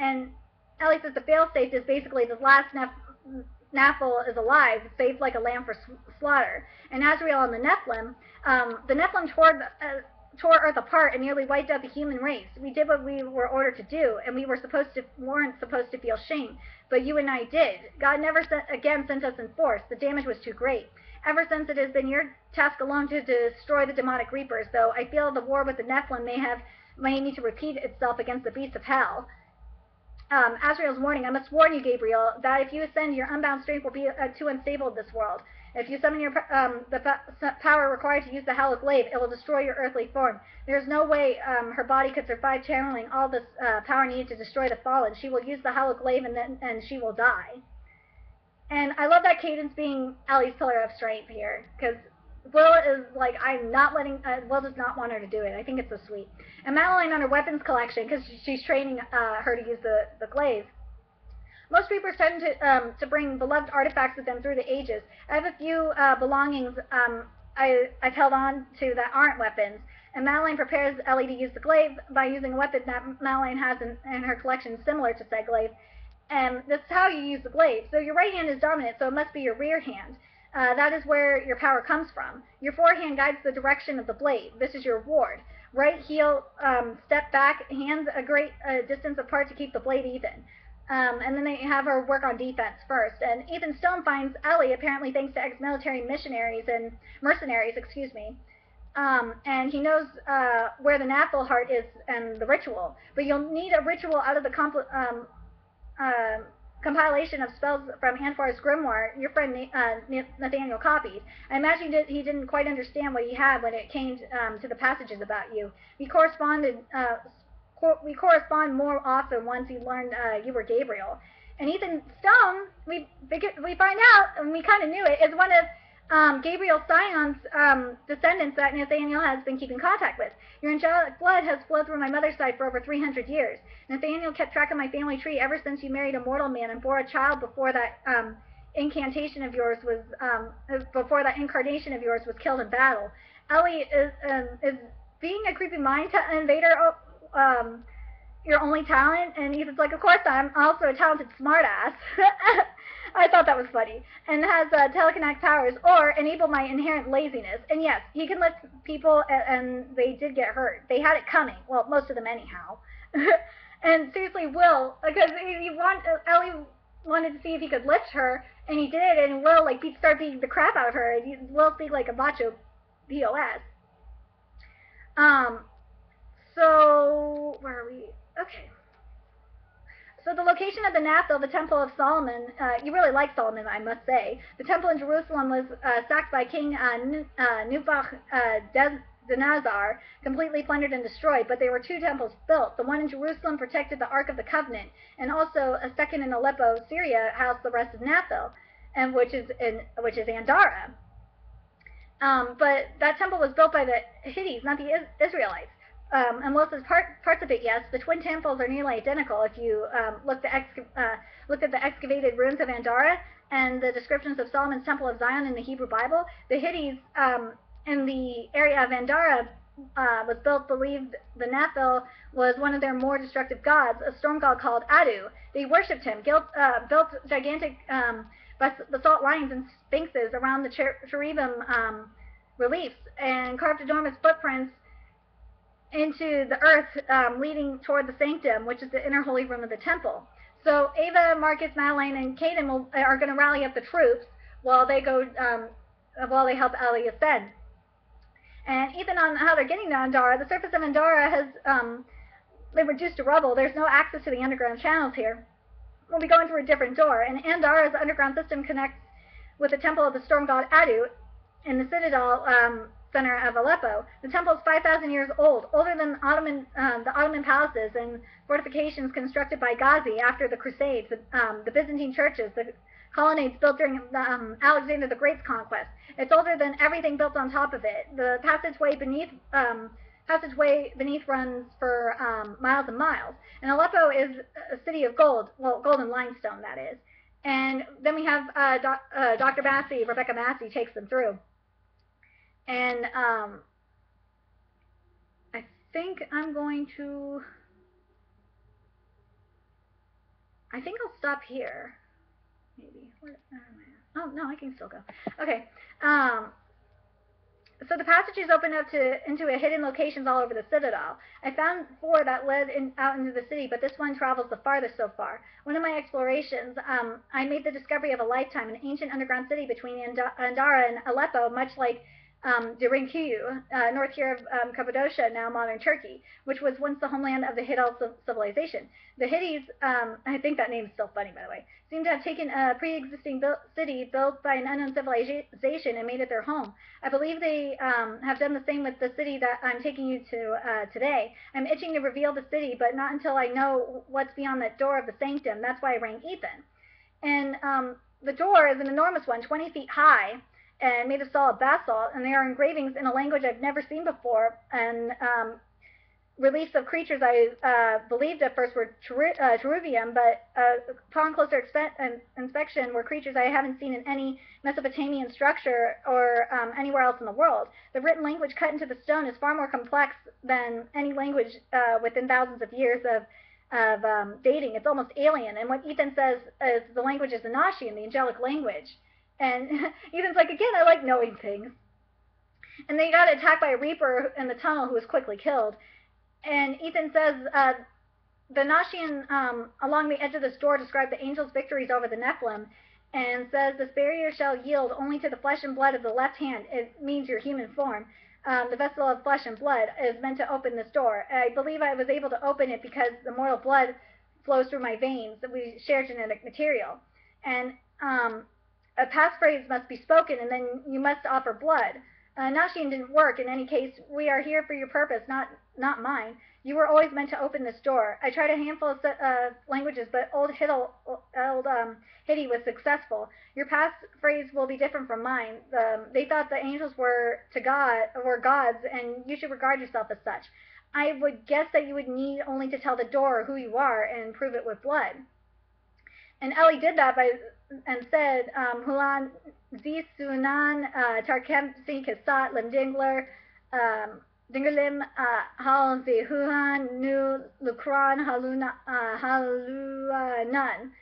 And Ellie says the failsafe is basically the last Nephil is alive, saved like a lamb for slaughter. And Azrael and the Nephilim tore Earth apart and nearly wiped out the human race. We did what we were ordered to do, and we weren't supposed to feel shame. But you and I did. God never sent us in force. The damage was too great. ever since it has been your task alone to destroy the demonic reapers, though I feel the war with the Nephilim may need to repeat itself against the beasts of hell. Azrael's warning, I must warn you, Gabriel, that if you ascend, your unbound strength will be too unstable in this world. If you summon the power required to use the Hallowed Glaive, it will destroy your earthly form. There is no way her body could survive channeling all this power needed to destroy the fallen. She will use the Hallowed Glaive and she will die. And I love that Cadence being Ellie's pillar of strength here, because Will is like, I'm not letting, Will does not want her to do it. I think it's so sweet. And Madeline on her weapons collection, because she's training her to use the glaive. Most reapers tend to bring beloved artifacts with them through the ages. I have a few belongings I've held on to that aren't weapons. And Madeline prepares Ellie to use the glaive by using a weapon that Madeline has in her collection similar to said glaive. And this is how you use the glaive. So your right hand is dominant, so it must be your rear hand. That is where your power comes from. Your forehand guides the direction of the blade. This is your ward. Right heel, step back, hands a great distance apart to keep the blade even. And then they have her work on defense first. And Ethan Stone finds Ellie, apparently thanks to ex-military mercenaries, and he knows where the Nathal heart is and the ritual. But you'll need a ritual out of the compilation of spells from Anfar's grimoire your friend Nathaniel copied. I imagine he didn't quite understand what he had when it came to the passages about you. We correspond more often once he learned you were Gabriel. And Ethan Stone, we find out, and we kind of knew it, is one of Gabriel Sion's descendants that Nathaniel has been keeping contact with. Your angelic blood has flowed through my mother's side for over 300 years. Nathaniel kept track of my family tree ever since you married a mortal man and bore a child before that incarnation of yours was killed in battle. Ellie is being a creepy mind invader your only talent? And Ethan's like, of course I'm also a talented smartass. I thought that was funny. And has telekinetic powers, or enable my inherent laziness. And yes, he can lift people, and they did get hurt. They had it coming. Well, most of them anyhow. And seriously, Will, because Ellie wanted to see if he could lift her, and he did, and Will start beating the crap out of her, and Will speak like a macho POS. So where are we? Okay. So the location of the Nathal, the Temple of Solomon, you really like Solomon, I must say. The temple in Jerusalem was sacked by King Nebuchadnezzar, completely plundered and destroyed, but there were two temples built. The one in Jerusalem protected the Ark of the Covenant, and also a second in Aleppo, Syria, housed the rest of Nathal, and which is Andara. But that temple was built by the Hittites, not the Israelites. And Will says parts of it, yes. The twin temples are nearly identical if you looked at the excavated ruins of Andara and the descriptions of Solomon's Temple of Zion in the Hebrew Bible. The Hittites in the area of Andara believed the Nathal was one of their more destructive gods, a storm god called Adu. They worshipped him, built gigantic basalt lions and sphinxes around the cherubim reliefs, and carved enormous footprints into the earth, leading toward the sanctum, which is the inner holy room of the temple. So Ava, Marcus, Madeline, and Caden are going to rally up the troops while they help Ellie ascend. And even on how they're getting to Andara, the surface of Andara has been reduced to rubble. There's no access to the underground channels here. We'll be going through a different door, and Andara's underground system connects with the temple of the storm god Adu in the citadel center of Aleppo. The temple is 5,000 years old, older than the Ottoman palaces and fortifications constructed by Ghazi after the Crusades, the Byzantine churches, the colonnades built during Alexander the Great's conquest. It's older than everything built on top of it. The passageway beneath runs for miles and miles. And Aleppo is a city of gold, well, gold and limestone, that is. And then we have Dr. Massey, Rebecca Massey, takes them through. And I think I'll stop here. Maybe. Oh, no, I can still go. Okay. So the passages opened up into a hidden locations all over the Citadel. I found 4 that led out into the city, but this one travels the farthest so far. One of my explorations, I made the discovery of a lifetime, an ancient underground city between Andara and Aleppo, much like Derinkuyu, north here of Cappadocia, now modern Turkey, which was once the homeland of the Hittite civilization. The Hittites, I think that name is still funny, by the way, seem to have taken a pre-existing city built by an unknown civilization and made it their home. I believe they have done the same with the city that I'm taking you to today. I'm itching to reveal the city, but not until I know what's beyond that door of the sanctum. That's why I rang Ethan. And the door is an enormous one, 20 feet high, and made of solid basalt, and there are engravings in a language I've never seen before, and reliefs of creatures I believed at first were Cherubium, but upon closer inspection were creatures I haven't seen in any Mesopotamian structure or anywhere else in the world. The written language cut into the stone is far more complex than any language within thousands of years of dating. It's almost alien, and what Ethan says is the language is the Anashi, the angelic language. And Ethan's like, again, I like knowing things. And they got attacked by a Reaper in the tunnel who was quickly killed. And Ethan says the Nashian along the edge of this door describe the angels' victories over the Nephilim, and says this barrier shall yield only to the flesh and blood of the left hand. It means your human form. The vessel of flesh and blood is meant to open this door. I believe I was able to open it because the mortal blood flows through my veins. We share genetic material. And a passphrase must be spoken, and then you must offer blood. Nashian didn't work. In any case, we are here for your purpose, not mine. You were always meant to open this door. I tried a handful of languages, but old Hittite was successful. Your passphrase will be different from mine. They thought the angels were gods, and you should regard yourself as such. I would guess that you would need only to tell the door who you are and prove it with blood. And Ellie did that and said, Hulan Zisunan Tarkemsi Kisat Lim Dingler Dingerlim Hal Zehuhan Nu Lukran Halunan.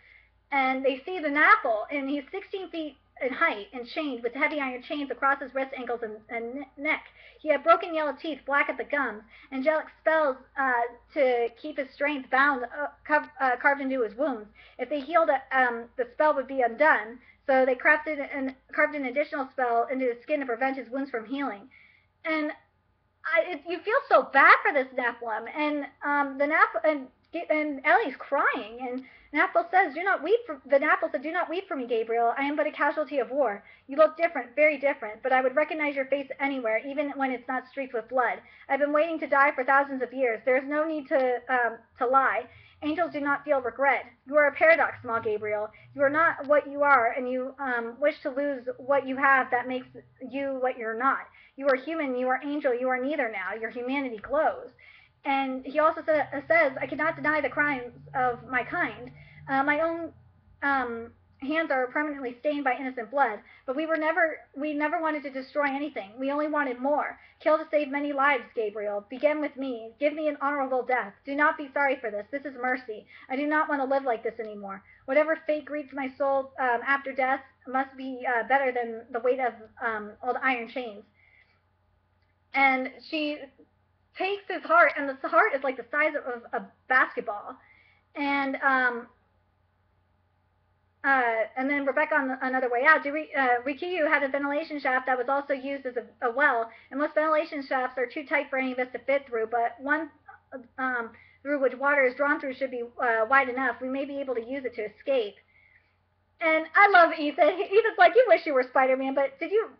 And they see the Napple, and he's 16 feet in height and chained with heavy iron chains across his wrists, ankles, and neck. He had broken yellow teeth, black at the gums, angelic spells to keep his strength bound, carved into his wounds. If they healed it, the spell would be undone. So they carved an additional spell into his skin to prevent his wounds from healing. And you feel so bad for this Nephilim, and and Ellie's crying, and Napple says, "Do not weep." The Napple said, "Do not weep for me, Gabriel. I am but a casualty of war. You look different, very different, but I would recognize your face anywhere, even when it's not streaked with blood. I've been waiting to die for thousands of years. There is no need to lie. Angels do not feel regret. You are a paradox, small Gabriel. You are not what you are, and you wish to lose what you have that makes you what you're not. You are human, you are angel, you are neither now. Your humanity glows." And he also says, "I cannot deny the crimes of my kind. My own hands are permanently stained by innocent blood, but we never wanted to destroy anything. We only wanted more. Kill to save many lives, Gabriel. Begin with me. Give me an honorable death. Do not be sorry for this. This is mercy. I do not want to live like this anymore. Whatever fate greets my soul after death must be better than the weight of old iron chains." And she takes his heart, and the heart is like the size of a basketball. And then Rebecca on another way out, Rikiyu had a ventilation shaft that was also used as a well, and most ventilation shafts are too tight for any of us to fit through, but one through which water is drawn through should be wide enough. We may be able to use it to escape. And I love Ethan. Ethan's like, "You wish you were Spider-Man, but did you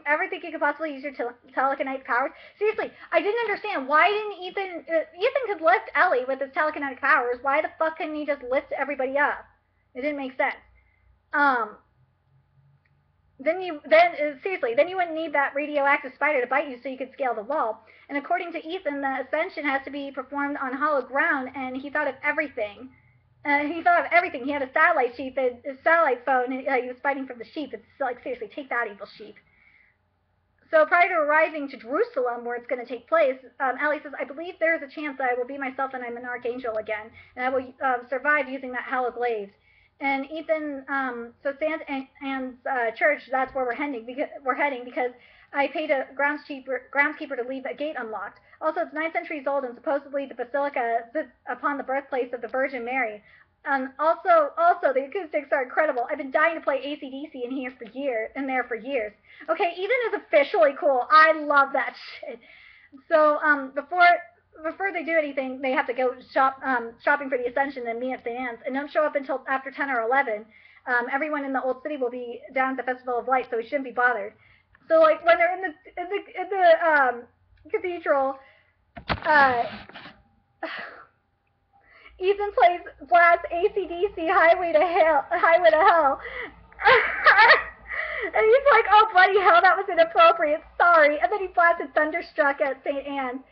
ever think you could possibly use your telekinetic powers?" Seriously, I didn't understand. Why didn't Ethan could lift Ellie with his telekinetic powers. Why the fuck couldn't he just lift everybody up? It didn't make sense. Seriously, then you wouldn't need that radioactive spider to bite you so you could scale the wall. And according to Ethan, the ascension has to be performed on hollow ground, and he thought of everything. He had a satellite sheep, his satellite phone, and he was fighting from the sheep. It's like, seriously, take that, evil sheep. So prior to arriving to Jerusalem, where it's going to take place, Ellie says, "I believe there is a chance that I will be myself and I'm an archangel again, and I will survive using that hallowed glaive." And Ethan, so Santa Anne's church, that's where we're heading because I paid a groundskeeper to leave a gate unlocked. Also, it's 9 centuries old and supposedly the basilica sits upon the birthplace of the Virgin Mary. Also, the acoustics are incredible. I've been dying to play AC/DC in there for years. Okay, Ethan is officially cool. I love that shit. So, before they do anything, they have to go shopping for the Ascension and meet at St. Anne's, and don't show up until after 10 or 11. Everyone in the Old City will be down at the Festival of Light, so we shouldn't be bothered. So, like, when they're in the cathedral, Ethan blasts AC/DC Highway to Hell. And he's like, oh, bloody hell, that was inappropriate, sorry. And then he blasted Thunderstruck at St. Anne's.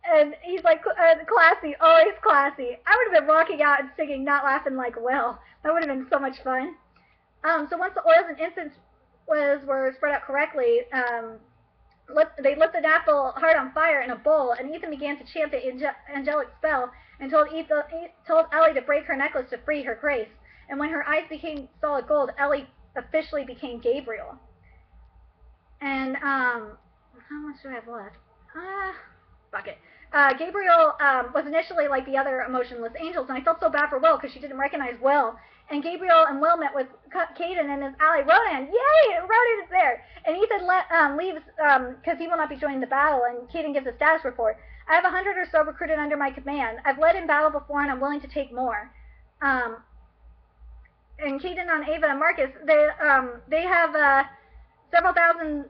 And he's like, classy, always classy. I would have been walking out and singing Not Laughing Like Will. That would have been so much fun. So once the oils and incense were spread out correctly, they lit the apple heart on fire in a bowl, and Ethan began to chant the angelic spell and told Ellie to break her necklace to free her grace. And when her eyes became solid gold, Ellie officially became Gabriel. And, how much do I have left? Fuck it. Gabriel was initially like the other emotionless angels, and I felt so bad for Will because she didn't recognize Will. And Gabriel and Will met with Caden and his ally Ronan. Yay! Ronan is there! And Ethan leaves because he will not be joining the battle, and Caden gives a status report. I have 100 or so recruited under my command. I've led in battle before, and I'm willing to take more. And Caden on Ava and Marcus, they have several thousand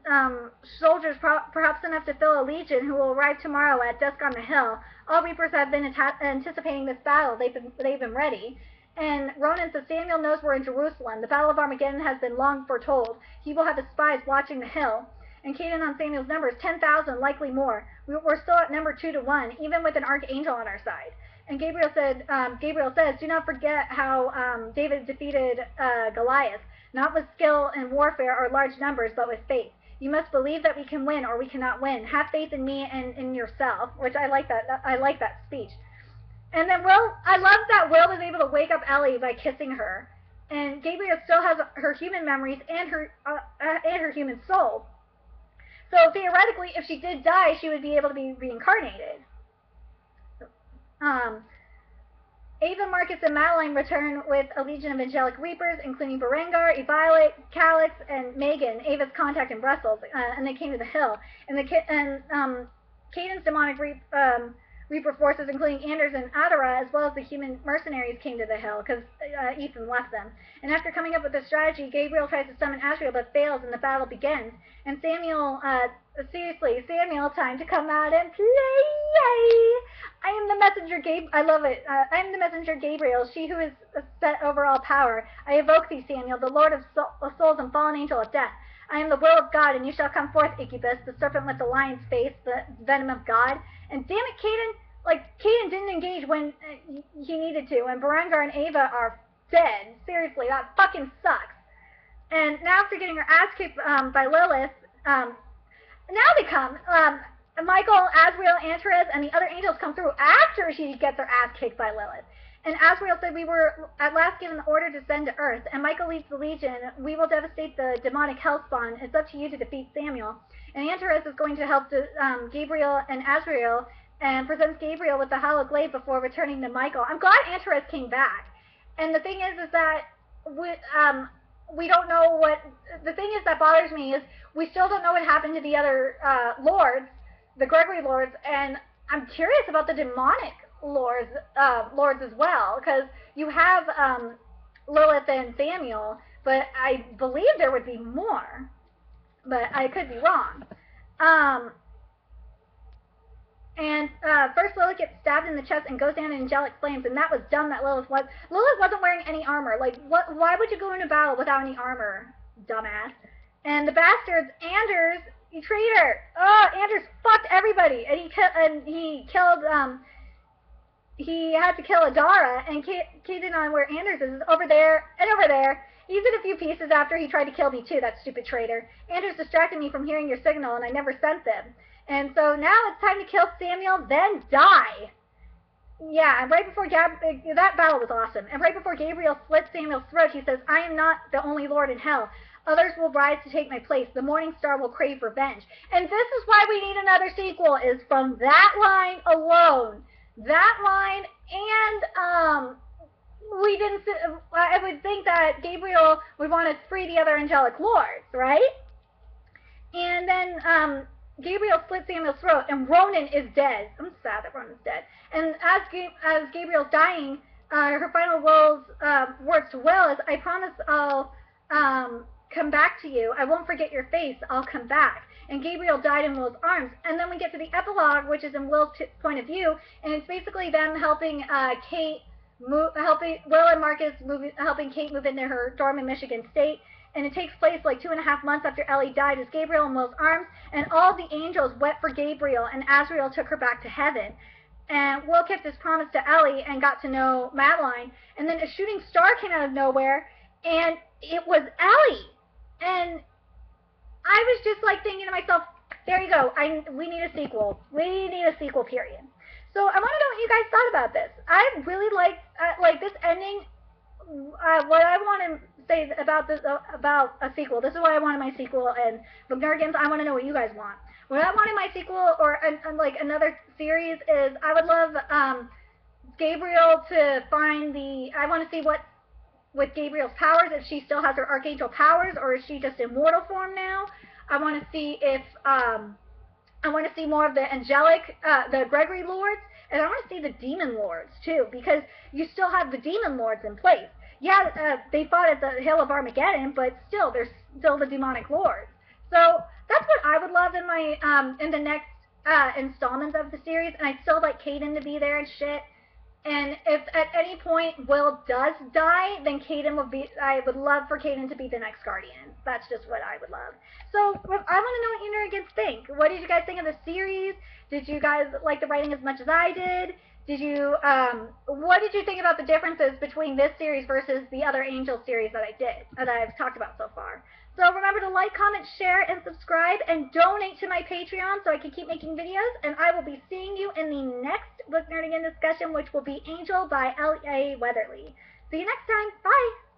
soldiers, perhaps enough to fill a legion, who will arrive tomorrow at dusk on the hill. All Reapers have been anticipating this battle. They've been ready. And Ronan says Samuel knows we're in Jerusalem. The Battle of Armageddon has been long foretold. He will have his spies watching the hill. And Caden on Samuel's number is 10,000, likely more. We're still at number 2 to 1, even with an archangel on our side. And Gabriel says, do not forget how David defeated Goliath, not with skill in warfare or large numbers, but with faith. You must believe that we can win or we cannot win. Have faith in me and in yourself, which I like that speech. And then I love that Will was able to wake up Ellie by kissing her. And Gabriel still has her human memories and her human soul. So theoretically, if she did die, she would be able to be reincarnated. Ava, Marcus, and Madeline return with a legion of angelic reapers, including Berengar, Eviolet, Calix, and Megan, Ava's contact in Brussels, and they came to the hill. And Caden's demonic Reaper forces, including Anders and Adara, as well as the human mercenaries, came to the hill, because Ethan left them. And after coming up with a strategy, Gabriel tries to summon Asriel, but fails, and the battle begins. And Samuel, Samuel, time to come out and play! I am the messenger, I love it. I am the messenger Gabriel, she who is set over all power. I evoke thee, Samuel, the Lord of souls and fallen angel of death. I am the will of God, and you shall come forth, Incubus, the serpent with the lion's face, the venom of God. And damn it, Caden didn't engage when he needed to, and Berengar and Ava are dead. Seriously, that fucking sucks. And now after getting her ass kicked by Lilith, now they come. Michael, Asriel, Antares, and the other angels come through after she gets her ass kicked by Lilith. And Asriel said, we were at last given the order to send to Earth, and Michael leads the Legion. We will devastate the demonic hellspawn. It's up to you to defeat Samuel. And Antares is going to help Gabriel and Asriel, and presents Gabriel with the hollow glaive before returning to Michael. I'm glad Antares came back. And the thing is that we don't know what, the thing is that bothers me is we still don't know what happened to the other lords, the Gregory lords, and I'm curious about the demonic lords as well, because you have Lilith and Samuel, but I believe there would be more, but I could be wrong. First Lilith gets stabbed in the chest and goes down in angelic flames, and that was dumb that Lilith wasn't wearing any armor. Like, why would you go into battle without any armor, dumbass? And the bastards, Anders, you traitor! Oh, Anders fucked everybody, and he had to kill Adara, and Caden on where Anders is over there and over there. He's in a few pieces after he tried to kill me too, that stupid traitor. Anders distracted me from hearing your signal, and I never sent them. And so now it's time to kill Samuel, then die. Yeah, and right before that battle was awesome. And right before Gabriel slits Samuel's throat, he says, I am not the only Lord in hell. Others will rise to take my place. The morning star will crave revenge. And this is why we need another sequel, is from that line alone. That line, and we didn't. I would think that Gabriel would want to free the other angelic lords, right? And then Gabriel slits Samuel's throat, and Ronan is dead. I'm sad that Ronan's dead. And as Gabriel's dying, her final words to Will is, "I promise I'll come back to you. I won't forget your face. I'll come back." And Gabriel died in Will's arms. And then we get to the epilogue, which is in Will's point of view, and it's basically them helping Kate, helping Will and Marcus helping Kate move into her dorm in Michigan State. And it takes place like 2.5 months after Ellie died, as Gabriel in Will's arms, and all the angels wept for Gabriel, and Azrael took her back to heaven. And Will kept his promise to Ellie and got to know Madeline. And then a shooting star came out of nowhere, and it was Ellie. And I was just like thinking to myself, there you go. We need a sequel. We need a sequel, period. So I want to know what you guys thought about this. I really like this ending. What I want to say about this, about a sequel, this is why I wanted my sequel, and Book Nerdigans, I want to know what you guys want. What I wanted my sequel, or like another series, is I would love Gabriel to find I want to see what, with Gabriel's powers, if she still has her archangel powers, or is she just in mortal form now. I want to see if, I want to see more of the angelic, the Gregory Lords, and I want to see the demon lords too, because you still have the demon lords in place. Yeah, they fought at the Hill of Armageddon, but still, they're still the demonic lords. So that's what I would love in my in the next installments of the series, and I'd still like Caden to be there and shit. And if at any point Will does die, then Caden would be. I would love for Caden to be the next Guardian. That's just what I would love. So I want to know what you Nerdigans think. What did you guys think of the series? Did you guys like the writing as much as I did? Did you? What did you think about the differences between this series versus the other Angel series that I've talked about so far? So remember to like, comment, share, and subscribe, and donate to my Patreon so I can keep making videos. And I will be seeing you in the next Book Nerdigans discussion, which will be Angel by L.A. Weatherly. See you next time. Bye!